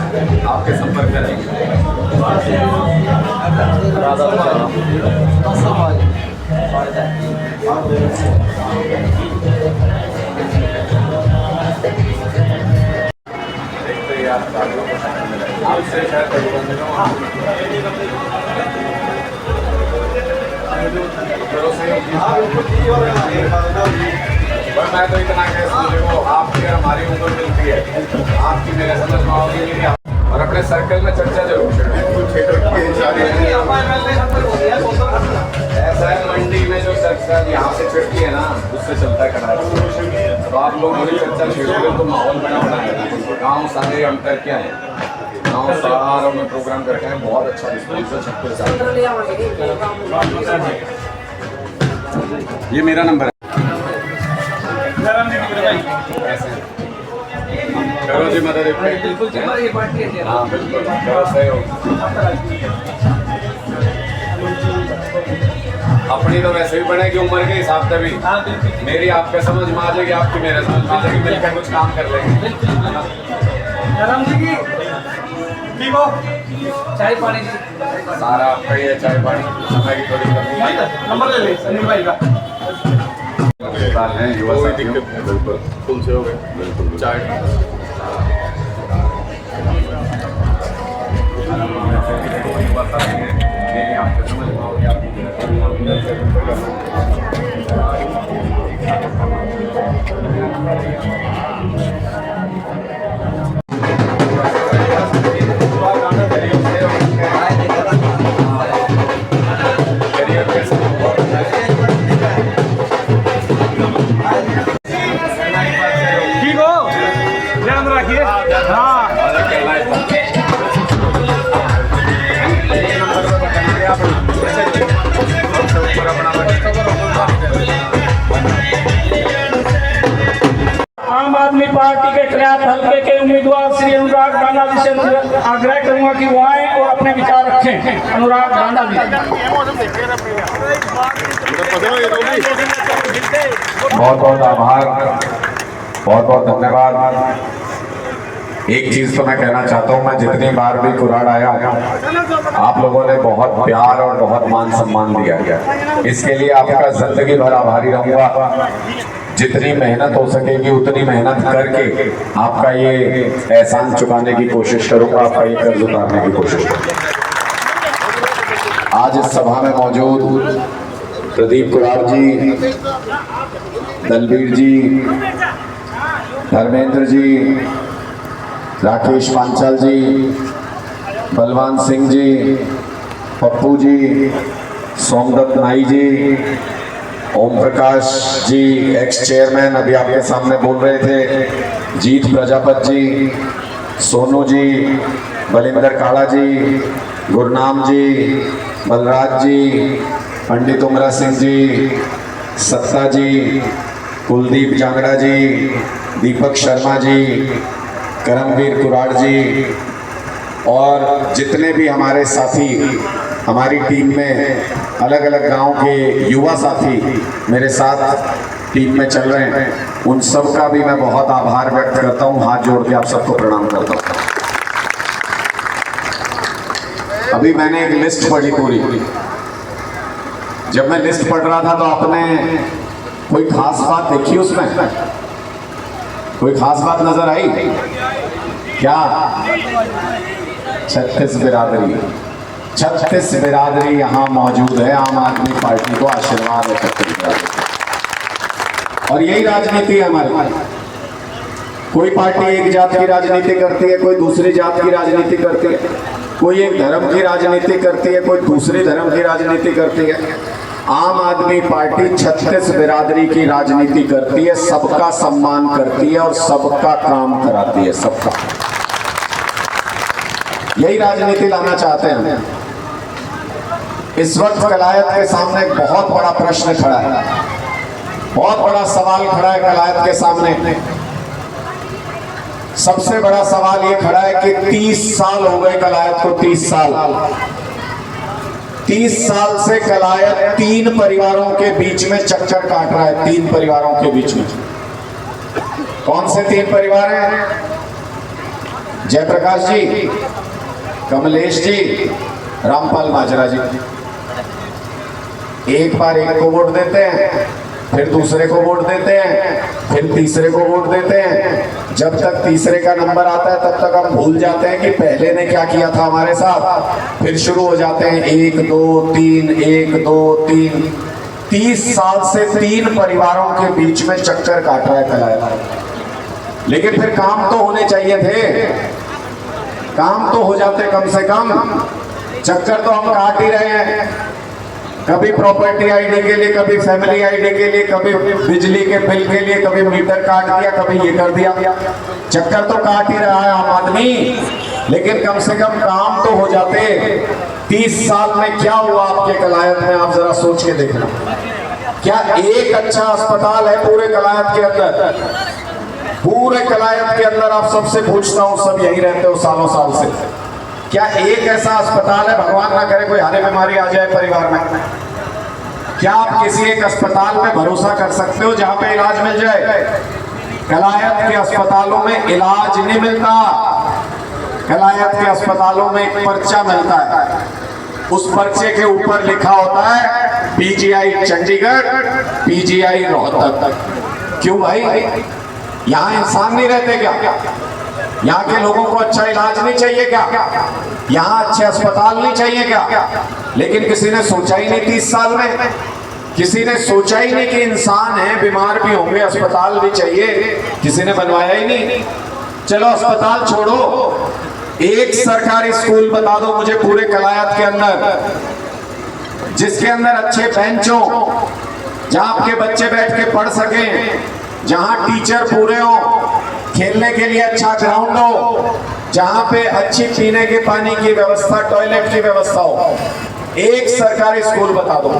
[SPEAKER 5] आपके संपर्क में रहेंगे आपसे शायद बस मैं तो इतना कह सकती आपकी हमारी उम्र मिलती है आपकी मेरे समझ में आओगी और अपने सर्कल में चर्चा जरूर ऐसा है मंडी में जो चर्चा यहाँ से छिड़ती है ना उससे चलता है करार तो आप लोग बड़ी चर्चा छेड़ोगे तो माहौल बना है गाँव सारे अंतर क्या है गाँव सारों में प्रोग्राम करते हैं बहुत अच्छा रिस्पॉन्स है ये मेरा नंबर है करो जी मदद हाँ बिल्कुल अपनी तो वैसे भी बढ़ेगी उम्र के हिसाब से भी मेरी आपके समझ में आ जाएगी आपकी मेरे समझ में आ जाएगी मिलकर कुछ काम कर लेंगे
[SPEAKER 6] चाय पानी
[SPEAKER 5] सारा आपका ही है चाय पानी समय की थोड़ी कमी
[SPEAKER 6] नंबर ले ले सनी भाई का
[SPEAKER 5] है युवा साथियों बिल्कुल फुल से हो गए बिल्कुल चाय आपके समझ में आओगे
[SPEAKER 6] ठीक हो ध्यान रखिए हाँ
[SPEAKER 2] आम आदमी पार्टी के खिलाफ हल्के के उम्मीदवार श्री अनुराग डांडा जी से आग्रह करूंगा कि वो आए और अपने विचार रखें। अनुराग डांडा जी।
[SPEAKER 8] बहुत बहुत आभार, बहुत बहुत धन्यवाद। एक चीज तो मैं कहना चाहता हूँ, मैं जितनी बार भी कुराड़ आया आप लोगों ने बहुत प्यार और बहुत मान सम्मान दिया गया, इसके लिए आपका जिंदगी भर आभारी रहूंगा। जितनी मेहनत हो सकेगी उतनी मेहनत करके आपका ये एहसान चुकाने की कोशिश करूंगा, आपका ये कर्ज उतारने की कोशिश करूंगा। आज इस सभा में मौजूद प्रदीप कुराड़ जी, दलबीर जी, धर्मेंद्र जी, राकेश पांचाल जी, बलवान सिंह जी, पप्पू जी, सोमदत्त नाई जी, ओम प्रकाश जी एक्स चेयरमैन अभी आपके सामने बोल रहे थे, जीत प्रजापत जी, सोनू जी, बलिंदर काड़ा जी, गुरनाम जी, बलराज जी, पंडित उमरा सिंह जी, सत्ता जी, कुलदीप जांगड़ा जी, दीपक शर्मा जी, करमवीर कुराड़ जी और जितने भी हमारे साथी हमारी टीम में अलग अलग गांव के युवा साथी मेरे साथ टीम में चल रहे हैं, उन सब का भी मैं बहुत आभार व्यक्त करता हूं। हाथ जोड़ के आप सबको प्रणाम करता हूं। अभी मैंने एक लिस्ट पढ़ी पूरी। जब मैं लिस्ट पढ़ रहा था तो आपने कोई खास बात देखी उसमें? कोई खास बात नजर आई क्या? 36 बिरादरी, 36 बिरादरी यहाँ मौजूद है। आम आदमी पार्टी को आशीर्वाद है 36 बिरादरी, और यही राजनीति है हमारी। कोई पार्टी एक जात की राजनीति करती है, कोई दूसरी जात की राजनीति करती है, कोई एक धर्म की राजनीति करती है, कोई दूसरे धर्म की राजनीति करती है। आम आदमी पार्टी 36 बिरादरी की राजनीति करती है, सबका सम्मान करती है और सबका काम कराती है, सबका। यही राजनीति लाना चाहते हैं। इस वक्त कलायत के सामने एक बहुत बड़ा प्रश्न खड़ा है, बहुत बड़ा सवाल खड़ा है कलायत के सामने। सबसे बड़ा सवाल ये खड़ा है कि 30 साल हो गए कलायत को, 30 साल। 30 साल से कलायत 3 परिवारों के बीच में चक्कर काट रहा है, 3 परिवारों के बीच में। कौन से 3 परिवार हैं? जयप्रकाश जी, कमलेश जी, रामपाल माजरा जी। एक बार एक को वोट देते हैं, फिर दूसरे को वोट देते हैं, फिर तीसरे को वोट देते हैं। जब तक तीसरे का नंबर आता है तब तक हम भूल जाते हैं कि पहले ने क्या किया था हमारे साथ। फिर शुरू हो जाते हैं 1 2 3 1 2 3। 30 साल से 3 परिवारों के बीच में चक्कर काट रहा है कलायत। लेकिन फिर काम तो होने चाहिए थे, काम तो हो जाते कम से कम। चक्कर तो हम काट ही रहे हैं, कभी प्रॉपर्टी आईडी के लिए, कभी फैमिली आईडी के लिए, कभी बिजली के बिल के लिए, कभी मीटर काट दिया, कभी ये कर दिया। चक्कर तो काट ही रहा है आम आदमी, लेकिन कम से कम काम तो हो जाते। 30 साल में क्या हुआ आपके कलायत में, आप जरा सोच के देखना। क्या एक अच्छा अस्पताल है पूरे कलायत के अंदर? पूरे कलायत के अंदर आप सबसे पूछता हूँ, सब यही रहते हो सालों साल से, क्या एक ऐसा अस्पताल है, भगवान ना करे कोई हारे बीमारी आ जाए परिवार में, क्या आप किसी एक अस्पताल में भरोसा कर सकते हो जहां पे इलाज मिल जाए? कलायत के अस्पतालों में इलाज नहीं मिलता। कलायत के अस्पतालों में एक पर्चा मिलता है, उस पर्चे के ऊपर लिखा होता है पीजीआई चंडीगढ़, पीजीआई रोहतक। क्यों भाई? यहाँ इंसान नहीं रहते क्या? यहाँ के लोगों को अच्छा इलाज नहीं चाहिए क्या? यहाँ अच्छे अस्पताल नहीं चाहिए क्या? लेकिन किसी ने सोचा ही नहीं 30 साल में, किसी ने सोचा ही नहीं कि इंसान है, बीमार भी होंगे, अस्पताल भी चाहिए, किसी ने बनवाया ही नहीं। चलो अस्पताल छोड़ो, एक सरकारी स्कूल बता दो मुझे पूरे कलायत के अंदर, जिसके अंदर अच्छे बेंच हो, जहाँ आपके बच्चे बैठ के पढ़ सकें, जहाँ टीचर पूरे हो, खेलने के लिए अच्छा ग्राउंड हो, जहाँ पे अच्छी पीने के पानी की व्यवस्था, टॉयलेट की व्यवस्था हो। एक सरकारी स्कूल बता दो।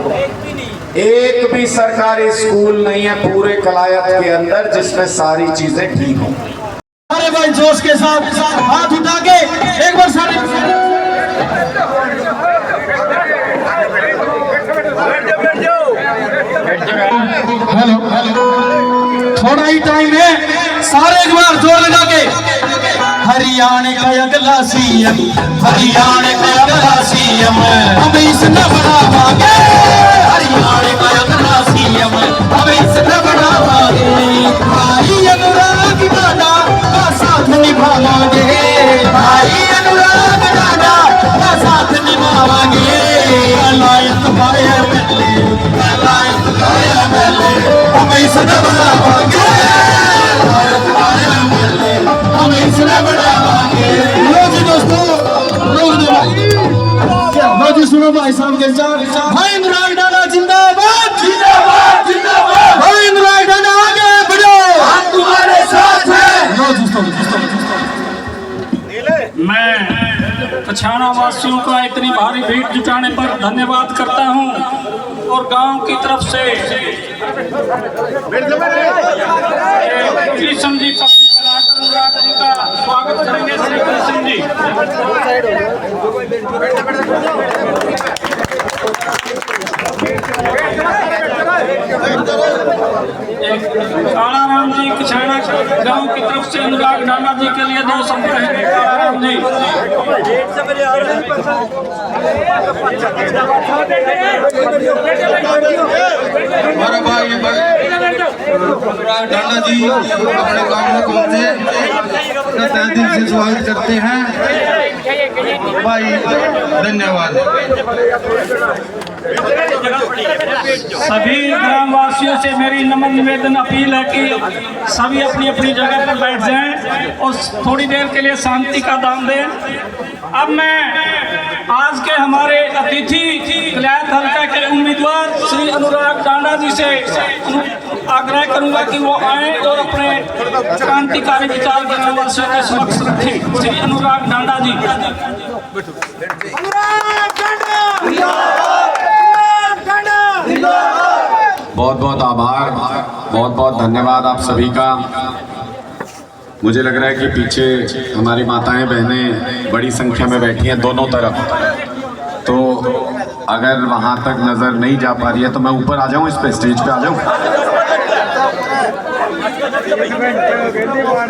[SPEAKER 8] एक भी सरकारी स्कूल नहीं है पूरे कलायत के अंदर जिसमें सारी चीजें ठीक हो।
[SPEAKER 4] सारे भाई जोश के साथ हाथ उठा के एक बार सारे हेलो, थोड़ा ही टाइम है, सारे एक बार जोर लगा के। हरियाणा का अगला सीएम, हरियाणा का अगला सीएम हम इसने बढ़ावांगे। हरियाणा का अगला सीएम हम इसने बढ़ावांगे। भाई अनुराग दादा का साथ निभावांगे, भाई अनुराग दादा का साथ निभावांगे। कलायत भाई हम इसने बढ़ावांगे, हम इसने बढ़ावांगे। लो जी दोस्तों, रोक दो भाई, लो जी सुनो भाई साहब के चार। भाई अनुराग दादा जिंदाबाद, जिंदाबाद, जिंदाबाद। भाई अनुराग दादा आगे बढ़ो, हम तुम्हारे साथ हैं। लो दोस्तों,
[SPEAKER 2] मैं पछाना वासियों का इतनी भारी भीड़ जुटाने पर धन्यवाद करता हूं और गांव की तरफ से कृष्ण जी पक्षी कलाकार अनुराग जी का स्वागत करेंगे। श्री कृष्ण जी कालाराम जी किछाना गांव की तरफ से अनुराग डांडा जी के लिए 2 शब्द कहेंगे। कालाराम जी
[SPEAKER 11] हमारा भाई अनुराग डांडा जी अपने गांव में पहुंचे, अपना तहे दिल से स्वागत करते हैं भाई, धन्यवाद।
[SPEAKER 2] सभी ग्रामवासियों से मेरी नम्र निवेदन अपील है कि सभी अपनी अपनी जगह पर बैठ जाएं और थोड़ी देर के लिए शांति का दान दें। अब मैं आज के हमारे अतिथि कलायत हल्का के उम्मीदवार श्री अनुराग डांडा जी से आग्रह करूंगा कि वो आए और अपने क्रांतिकारी विचार ग्रामवासियों के समक्ष रखें। श्री अनुराग डांडा जी।
[SPEAKER 5] बहुत बहुत आभार, बहुत बहुत धन्यवाद आप सभी का। मुझे लग रहा है कि पीछे हमारी माताएं बहनें बड़ी संख्या में बैठी हैं दोनों तरफ, तो अगर वहां तक नज़र नहीं जा पा रही है तो मैं ऊपर आ जाऊं, इस पे स्टेज पे आ जाऊं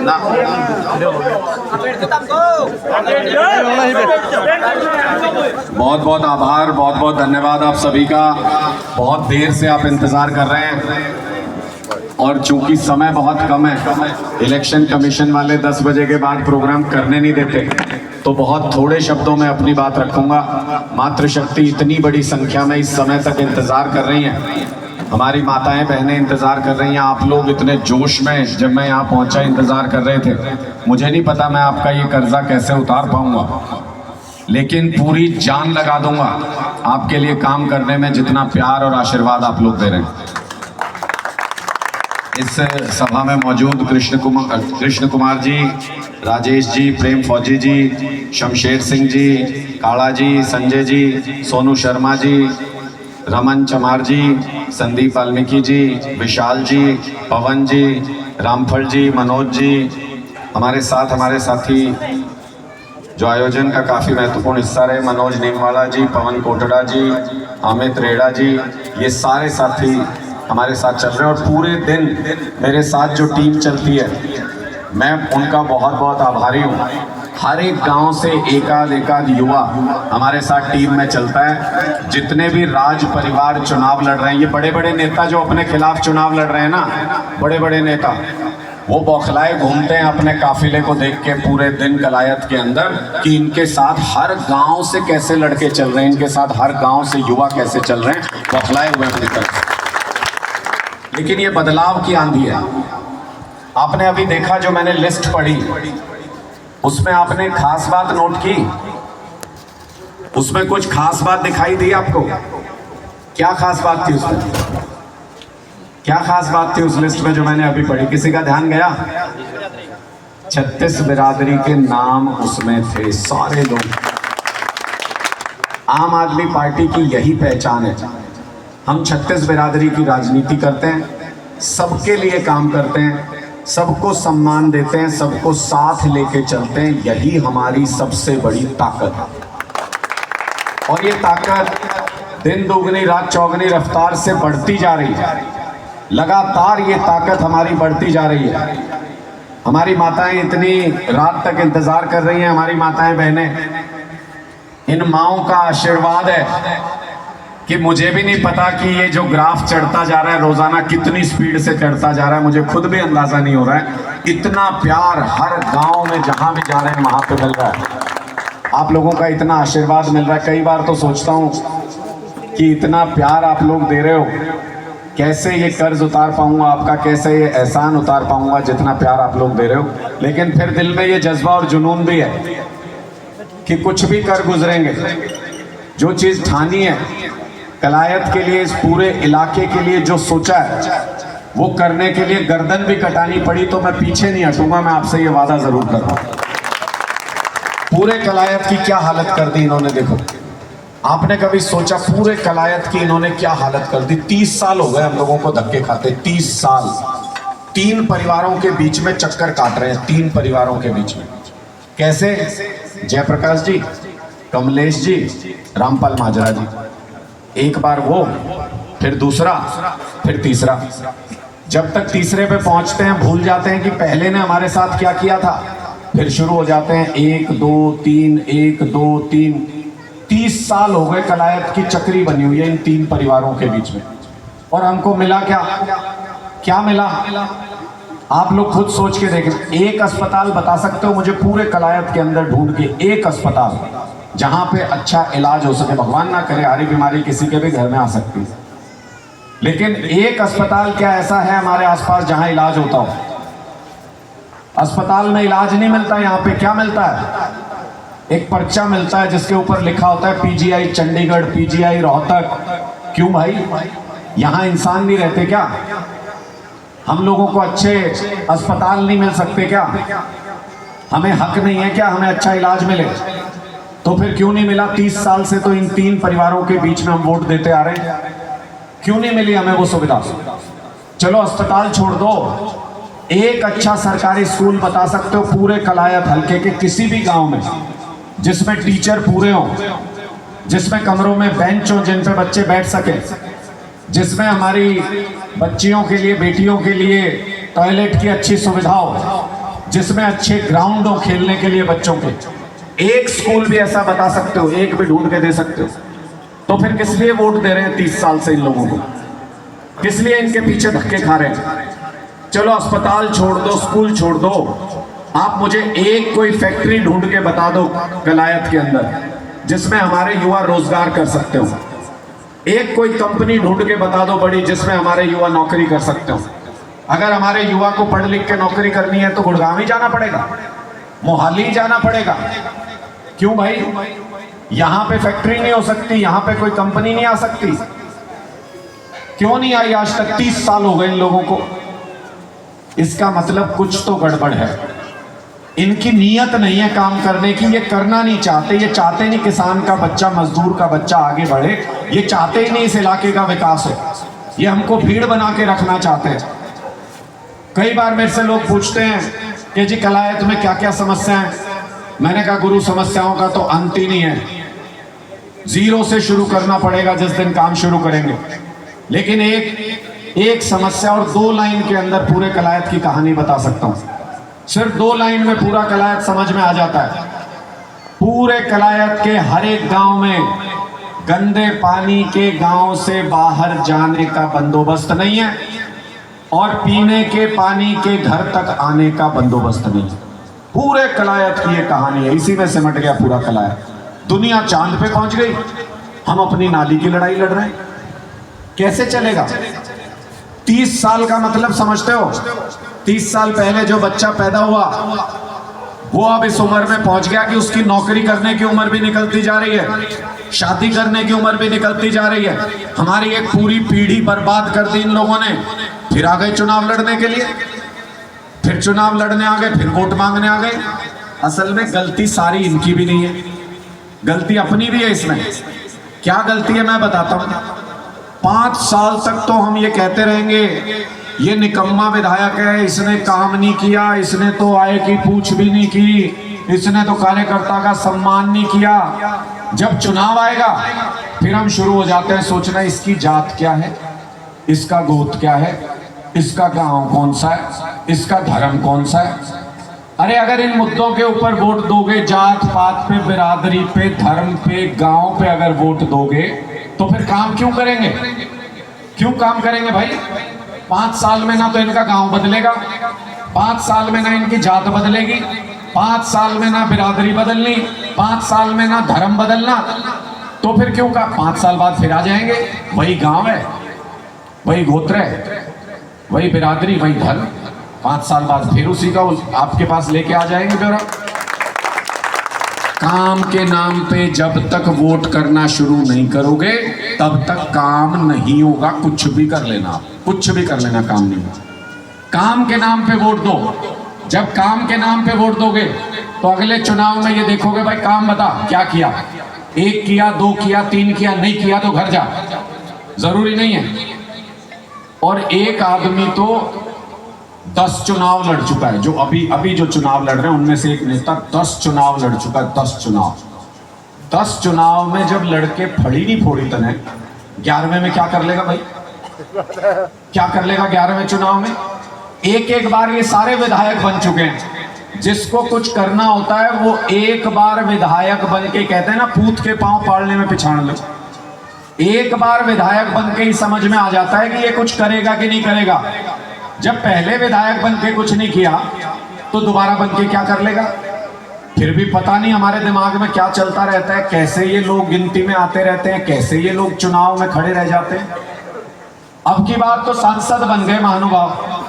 [SPEAKER 5] ना। बहुत बहुत आभार, बहुत बहुत धन्यवाद आप सभी का। बहुत देर से आप इंतज़ार कर रहे हैं और चूंकि समय बहुत कम है, इलेक्शन कमीशन वाले 10 बजे के बाद प्रोग्राम करने नहीं देते, तो बहुत थोड़े शब्दों में अपनी बात रखूंगा। मातृशक्ति इतनी बड़ी संख्या में इस समय तक इंतज़ार कर रही हैं, हमारी माताएं बहनें इंतज़ार कर रही हैं। आप लोग इतने जोश में जब मैं यहाँ पहुँचा इंतज़ार कर रहे थे। मुझे नहीं पता मैं आपका ये कर्जा कैसे उतार पाऊँगा, लेकिन पूरी जान लगा दूंगा आपके लिए काम करने में, जितना प्यार और आशीर्वाद आप लोग दे रहे हैं। इस सभा में मौजूद कृष्ण कुमार जी, राजेश जी, प्रेम फौजी जी, शमशेर सिंह जी, काला जी, संजय जी, सोनू शर्मा जी, रमन चमार जी, संदीप वाल्मीकि जी, विशाल जी, पवन जी, रामफल जी, मनोज जी, हमारे साथ हमारे साथी जो आयोजन का काफ़ी महत्वपूर्ण हिस्सा रहे, मनोज नीमवाला जी, पवन कोटड़ा जी, अमित रेड़ा जी, ये सारे साथी हमारे साथ चल रहे हैं। और पूरे दिन मेरे साथ जो टीम चलती है, मैं उनका बहुत बहुत आभारी हूँ। हर एक गांव से एकाध युवा हमारे साथ टीम में चलता है। जितने भी राज परिवार चुनाव लड़ रहे हैं, ये बड़े बड़े नेता जो अपने खिलाफ चुनाव लड़ रहे हैं ना, बड़े बड़े नेता, वो बौखलाए घूमते हैं अपने काफिले को देख के पूरे दिन कलायत के अंदर, कि इनके साथ हर गांव से कैसे लड़के चल रहे हैं, इनके साथ हर गांव से युवा कैसे चल रहे हैं, बौखलाए हुए अपनी तरफ। लेकिन ये बदलाव की आंधी है। आपने अभी देखा, जो मैंने लिस्ट पढ़ी, उसमें आपने खास बात नोट की? उसमें कुछ खास बात दिखाई दी आपको? क्या खास बात थी उसमें? क्या खास बात थी उस लिस्ट में जो मैंने अभी पढ़ी? किसी का ध्यान गया? 36 बिरादरी के नाम उसमें थे, सारे लोग। आम आदमी पार्टी की यही पहचान है, हम 36 बिरादरी की राजनीति करते हैं, सबके लिए काम करते हैं, सबको सम्मान देते हैं, सबको साथ लेके चलते हैं। यही हमारी सबसे बड़ी ताकत है। और ये ताकत दिन दोगुनी रात चौगुनी रफ्तार से बढ़ती जा रही है। लगातार ये ताकत हमारी बढ़ती जा रही है। हमारी माताएं इतनी रात तक इंतजार कर रही हैं, हमारी माताएं बहनें, इन माओं का आशीर्वाद है कि मुझे भी नहीं पता कि ये जो ग्राफ चढ़ता जा रहा है रोजाना कितनी स्पीड से चढ़ता जा रहा है, मुझे खुद भी अंदाजा नहीं हो रहा है। इतना प्यार हर गांव में जहां भी जा रहे हैं वहां पे मिल रहा है। आप लोगों का इतना आशीर्वाद मिल रहा है। कई बार तो सोचता हूं कि इतना प्यार आप लोग दे रहे हो, कैसे ये कर्ज उतार पाऊंगा आपका, कैसे ये एहसान उतार पाऊंगा जितना प्यार आप लोग दे रहे हो। लेकिन फिर दिल में ये जज्बा और जुनून भी है कि कुछ भी कर गुजरेंगे। जो चीज़ ठानी है कलायत के लिए, इस पूरे इलाके के लिए जो सोचा है, वो करने के लिए गर्दन भी कटानी पड़ी तो मैं पीछे नहीं हटूंगा। मैं आपसे ये वादा जरूर कर रहा हूं। पूरे कलायत की क्या हालत कर दी इन्होंने, देखो।
[SPEAKER 8] आपने कभी सोचा पूरे कलायत की इन्होंने क्या हालत कर दी? 30 साल हो गए हम लोगों को धक्के खाते, 30 साल। 3 परिवारों के बीच में चक्कर काट रहे हैं, 3 परिवारों के बीच में। कैसे? जयप्रकाश जी, कमलेश जी, रामपाल माजरा जी। एक बार वो, फिर दूसरा, फिर तीसरा। जब तक तीसरे पे पहुंचते हैं भूल जाते हैं कि पहले ने हमारे साथ क्या किया था। फिर शुरू हो जाते हैं 1 2 3 1 2 3। 30 साल हो गए कलायत की चक्री बनी हुई है इन 3 परिवारों के बीच में। और हमको मिला क्या? क्या मिला? आप लोग खुद सोच के देखें। एक अस्पताल बता सकते हो मुझे पूरे कलायत के अंदर ढूंढ के, एक अस्पताल जहां पे अच्छा इलाज हो सके? भगवान ना करे हारी बीमारी किसी के भी घर में आ सकती है, लेकिन एक अस्पताल क्या ऐसा है हमारे आसपास जहां इलाज होता हो? अस्पताल में इलाज नहीं मिलता। यहाँ पे क्या मिलता है? एक पर्चा मिलता है जिसके ऊपर लिखा होता है पीजीआई चंडीगढ़, पीजीआई रोहतक। क्यों भाई? यहाँ इंसान नहीं रहते क्या? हम लोगों को अच्छे अस्पताल नहीं मिल सकते क्या? हमें हक नहीं है क्या हमें अच्छा इलाज मिले? तो फिर क्यों नहीं मिला? 30 साल से तो इन 3 परिवारों के बीच में हम वोट देते आ रहे हैं, क्यों नहीं मिली हमें वो सुविधा? चलो अस्पताल छोड़ दो, एक अच्छा सरकारी स्कूल बता सकते हो पूरे कलायत हल्के के किसी भी गांव में, जिसमें टीचर पूरे हों, जिसमें कमरों में बेंच हो जिन पे बच्चे बैठ सके, जिसमें हमारी बच्चियों के लिए, बेटियों के लिए टॉयलेट की अच्छी सुविधा हो, जिसमें अच्छे ग्राउंड हो खेलने के लिए बच्चों के? एक स्कूल भी ऐसा बता सकते हो? एक भी ढूंढ के दे सकते हो? तो फिर किस लिए वोट दे रहे हैं 30 साल से इन लोगों को? किस लिए इनके पीछे धक्के खा रहे हैं? चलो अस्पताल छोड़ दो, स्कूल छोड़ दो, आप मुझे एक कोई फैक्ट्री ढूंढ के बता दो कलायत के अंदर जिसमें हमारे युवा रोजगार कर सकते हो। एक कोई कंपनी ढूंढ के बता दो बड़ी जिसमें हमारे युवा नौकरी कर सकते हो। अगर हमारे युवा को पढ़ लिख के नौकरी करनी है तो गुड़गांव ही जाना पड़ेगा, मोहाली ही जाना पड़ेगा। क्यों भाई? यहाँ पे फैक्ट्री नहीं हो सकती, यहाँ पे कोई कंपनी नहीं आ सकती? क्यों नहीं आई आज तक? 30 साल हो गए इन लोगों को। इसका मतलब कुछ तो गड़बड़ है। इनकी नीयत नहीं है काम करने की, ये करना नहीं चाहते। ये चाहते नहीं किसान का बच्चा, मजदूर का बच्चा आगे बढ़े, ये चाहते ही नहीं इस इलाके का विकास हो। ये हमको भीड़ बना के रखना चाहते हैं। कई बार मेरे से लोग पूछते हैं कि जी कलायत में क्या क्या समस्या है। मैंने कहा गुरु समस्याओं का तो अंत ही नहीं है, जीरो से शुरू करना पड़ेगा जिस दिन काम शुरू करेंगे। लेकिन एक समस्या और 2 लाइन के अंदर पूरे कलायत की कहानी बता सकता हूं। सिर्फ 2 लाइन में पूरा कलायत समझ में आ जाता है। पूरे कलायत के हर एक गांव में गंदे पानी के गांव से बाहर जाने का बंदोबस्त नहीं है और पीने के पानी के घर तक आने का बंदोबस्त नहीं है। पूरे कलायत की ये कहानी है, इसी में सिमट गया पूरा कलायत। दुनिया चांद पे पहुंच गई, हम अपनी नाली की लड़ाई लड़ रहे हैं। कैसे चलेगा? 30 साल का मतलब समझते हो? 30 साल पहले जो बच्चा पैदा हुआ वो अब इस उम्र में पहुंच गया कि उसकी नौकरी करने की उम्र भी निकलती जा रही है, शादी करने की उम्र भी निकलती जा रही है। हमारी एक पूरी पीढ़ी बर्बाद कर दी इन लोगों ने। फिर आ गए चुनाव लड़ने के लिए, फिर चुनाव लड़ने आ गए, फिर वोट मांगने आ गए। असल में गलती सारी इनकी भी नहीं है, गलती अपनी भी है। इसमें क्या गलती है मैं बताता हूं। 5 साल तक तो हम ये कहते रहेंगे ये निकम्मा विधायक है, इसने काम नहीं किया, इसने तो आय की पूछ भी नहीं की, इसने तो कार्यकर्ता का सम्मान नहीं किया। जब चुनाव आएगा फिर हम शुरू हो जाते हैं सोचना इसकी जात क्या है, इसका गोत्र क्या है, इसका गांव कौन सा है, इसका धर्म कौन सा है। अरे अगर इन मुद्दों के ऊपर वोट दोगे, जात पात पे, बिरादरी पे, धर्म पे, गांव पे अगर वोट दोगे तो फिर काम क्यों करेंगे? क्यों काम करेंगे भाई? 5 साल में ना तो इनका गांव बदलेगा, 5 साल में ना इनकी जात बदलेगी, 5 साल में ना बिरादरी बदलनी, 5 साल में ना धर्म बदलना। तो फिर क्यों का 5 साल बाद फिर आ जाएंगे, वही गांव है, वही गोत्र है, वही बिरादरी, वही धर्म। 5 साल बाद फिर उसी का आपके पास लेके आ जाएंगे ब्यौरा। काम के नाम पे जब तक वोट करना शुरू नहीं करोगे तब तक काम नहीं होगा। कुछ भी कर लेना, कुछ भी कर लेना, काम नहीं होगा। काम के नाम पे वोट दो। जब काम के नाम पे वोट दोगे तो अगले चुनाव में ये देखोगे भाई काम बता क्या किया,
[SPEAKER 12] 1 किया, 2 किया, 3 किया, नहीं किया तो घर जा, जरूरी नहीं है। और एक आदमी तो 10 चुनाव लड़ चुका है, जो अभी जो चुनाव लड़ रहे हैं उनमें से एक नेता 10 चुनाव लड़ चुका है। 10 चुनाव में जब लड़के फड़ी नहीं फोड़ी तने, 11वें में क्या कर लेगा भाई? क्या कर लेगा 11वें चुनाव में? एक बार ये सारे विधायक बन चुके हैं। जिसको कुछ करना होता है वो एक बार विधायक बन के, कहते हैं ना पूत के पांव पाड़ने में पिछाड़ लो, एक बार विधायक बन के ही समझ में आ जाता है कि ये कुछ करेगा कि नहीं करेगा। जब पहले विधायक बन के कुछ नहीं किया तो दोबारा बन के क्या कर लेगा? फिर भी पता नहीं हमारे दिमाग में क्या चलता रहता है, कैसे ये लोग गिनती में आते रहते हैं, कैसे ये लोग चुनाव में खड़े रह जाते हैं। अब की बार तो सांसद बन गए महानुभाव,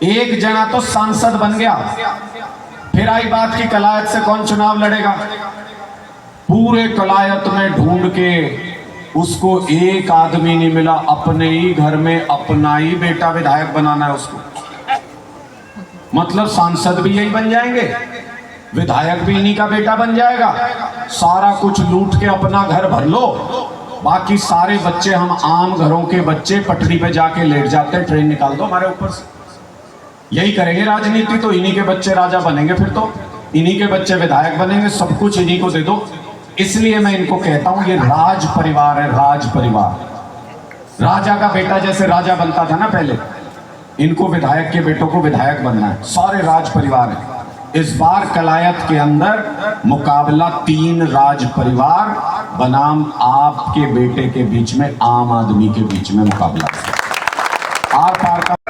[SPEAKER 12] एक जना तो सांसद बन गया। फिर आई बात की कलायत से कौन चुनाव लड़ेगा? पूरे कलायत में ढूंढ के उसको एक आदमी नहीं मिला, अपने ही घर में अपना ही बेटा विधायक बनाना है उसको। मतलब सांसद भी यही बन जाएंगे, विधायक भी इन्हीं का बेटा बन जाएगा। सारा कुछ लूट के अपना घर भर लो, बाकी सारे बच्चे, हम आम घरों के बच्चे पटरी पे जाके लेट जाते हैं, ट्रेन निकाल दो हमारे ऊपर से। यही करेंगे राजनीति, तो इन्हीं के बच्चे राजा बनेंगे, फिर तो इन्हीं के बच्चे विधायक बनेंगे, सब कुछ इन्हीं को दे दो। इसलिए मैं इनको कहता हूं ये राज परिवार है, राज परिवार। राजा का बेटा जैसे राजा बनता था ना पहले, इनको विधायक के बेटों को विधायक बनना है। सारे राज परिवार है। इस बार कलायत के अंदर मुकाबला 3 राज परिवार बनाम आपके बेटे के बीच में, आम आदमी के बीच में मुकाबला। आर पार का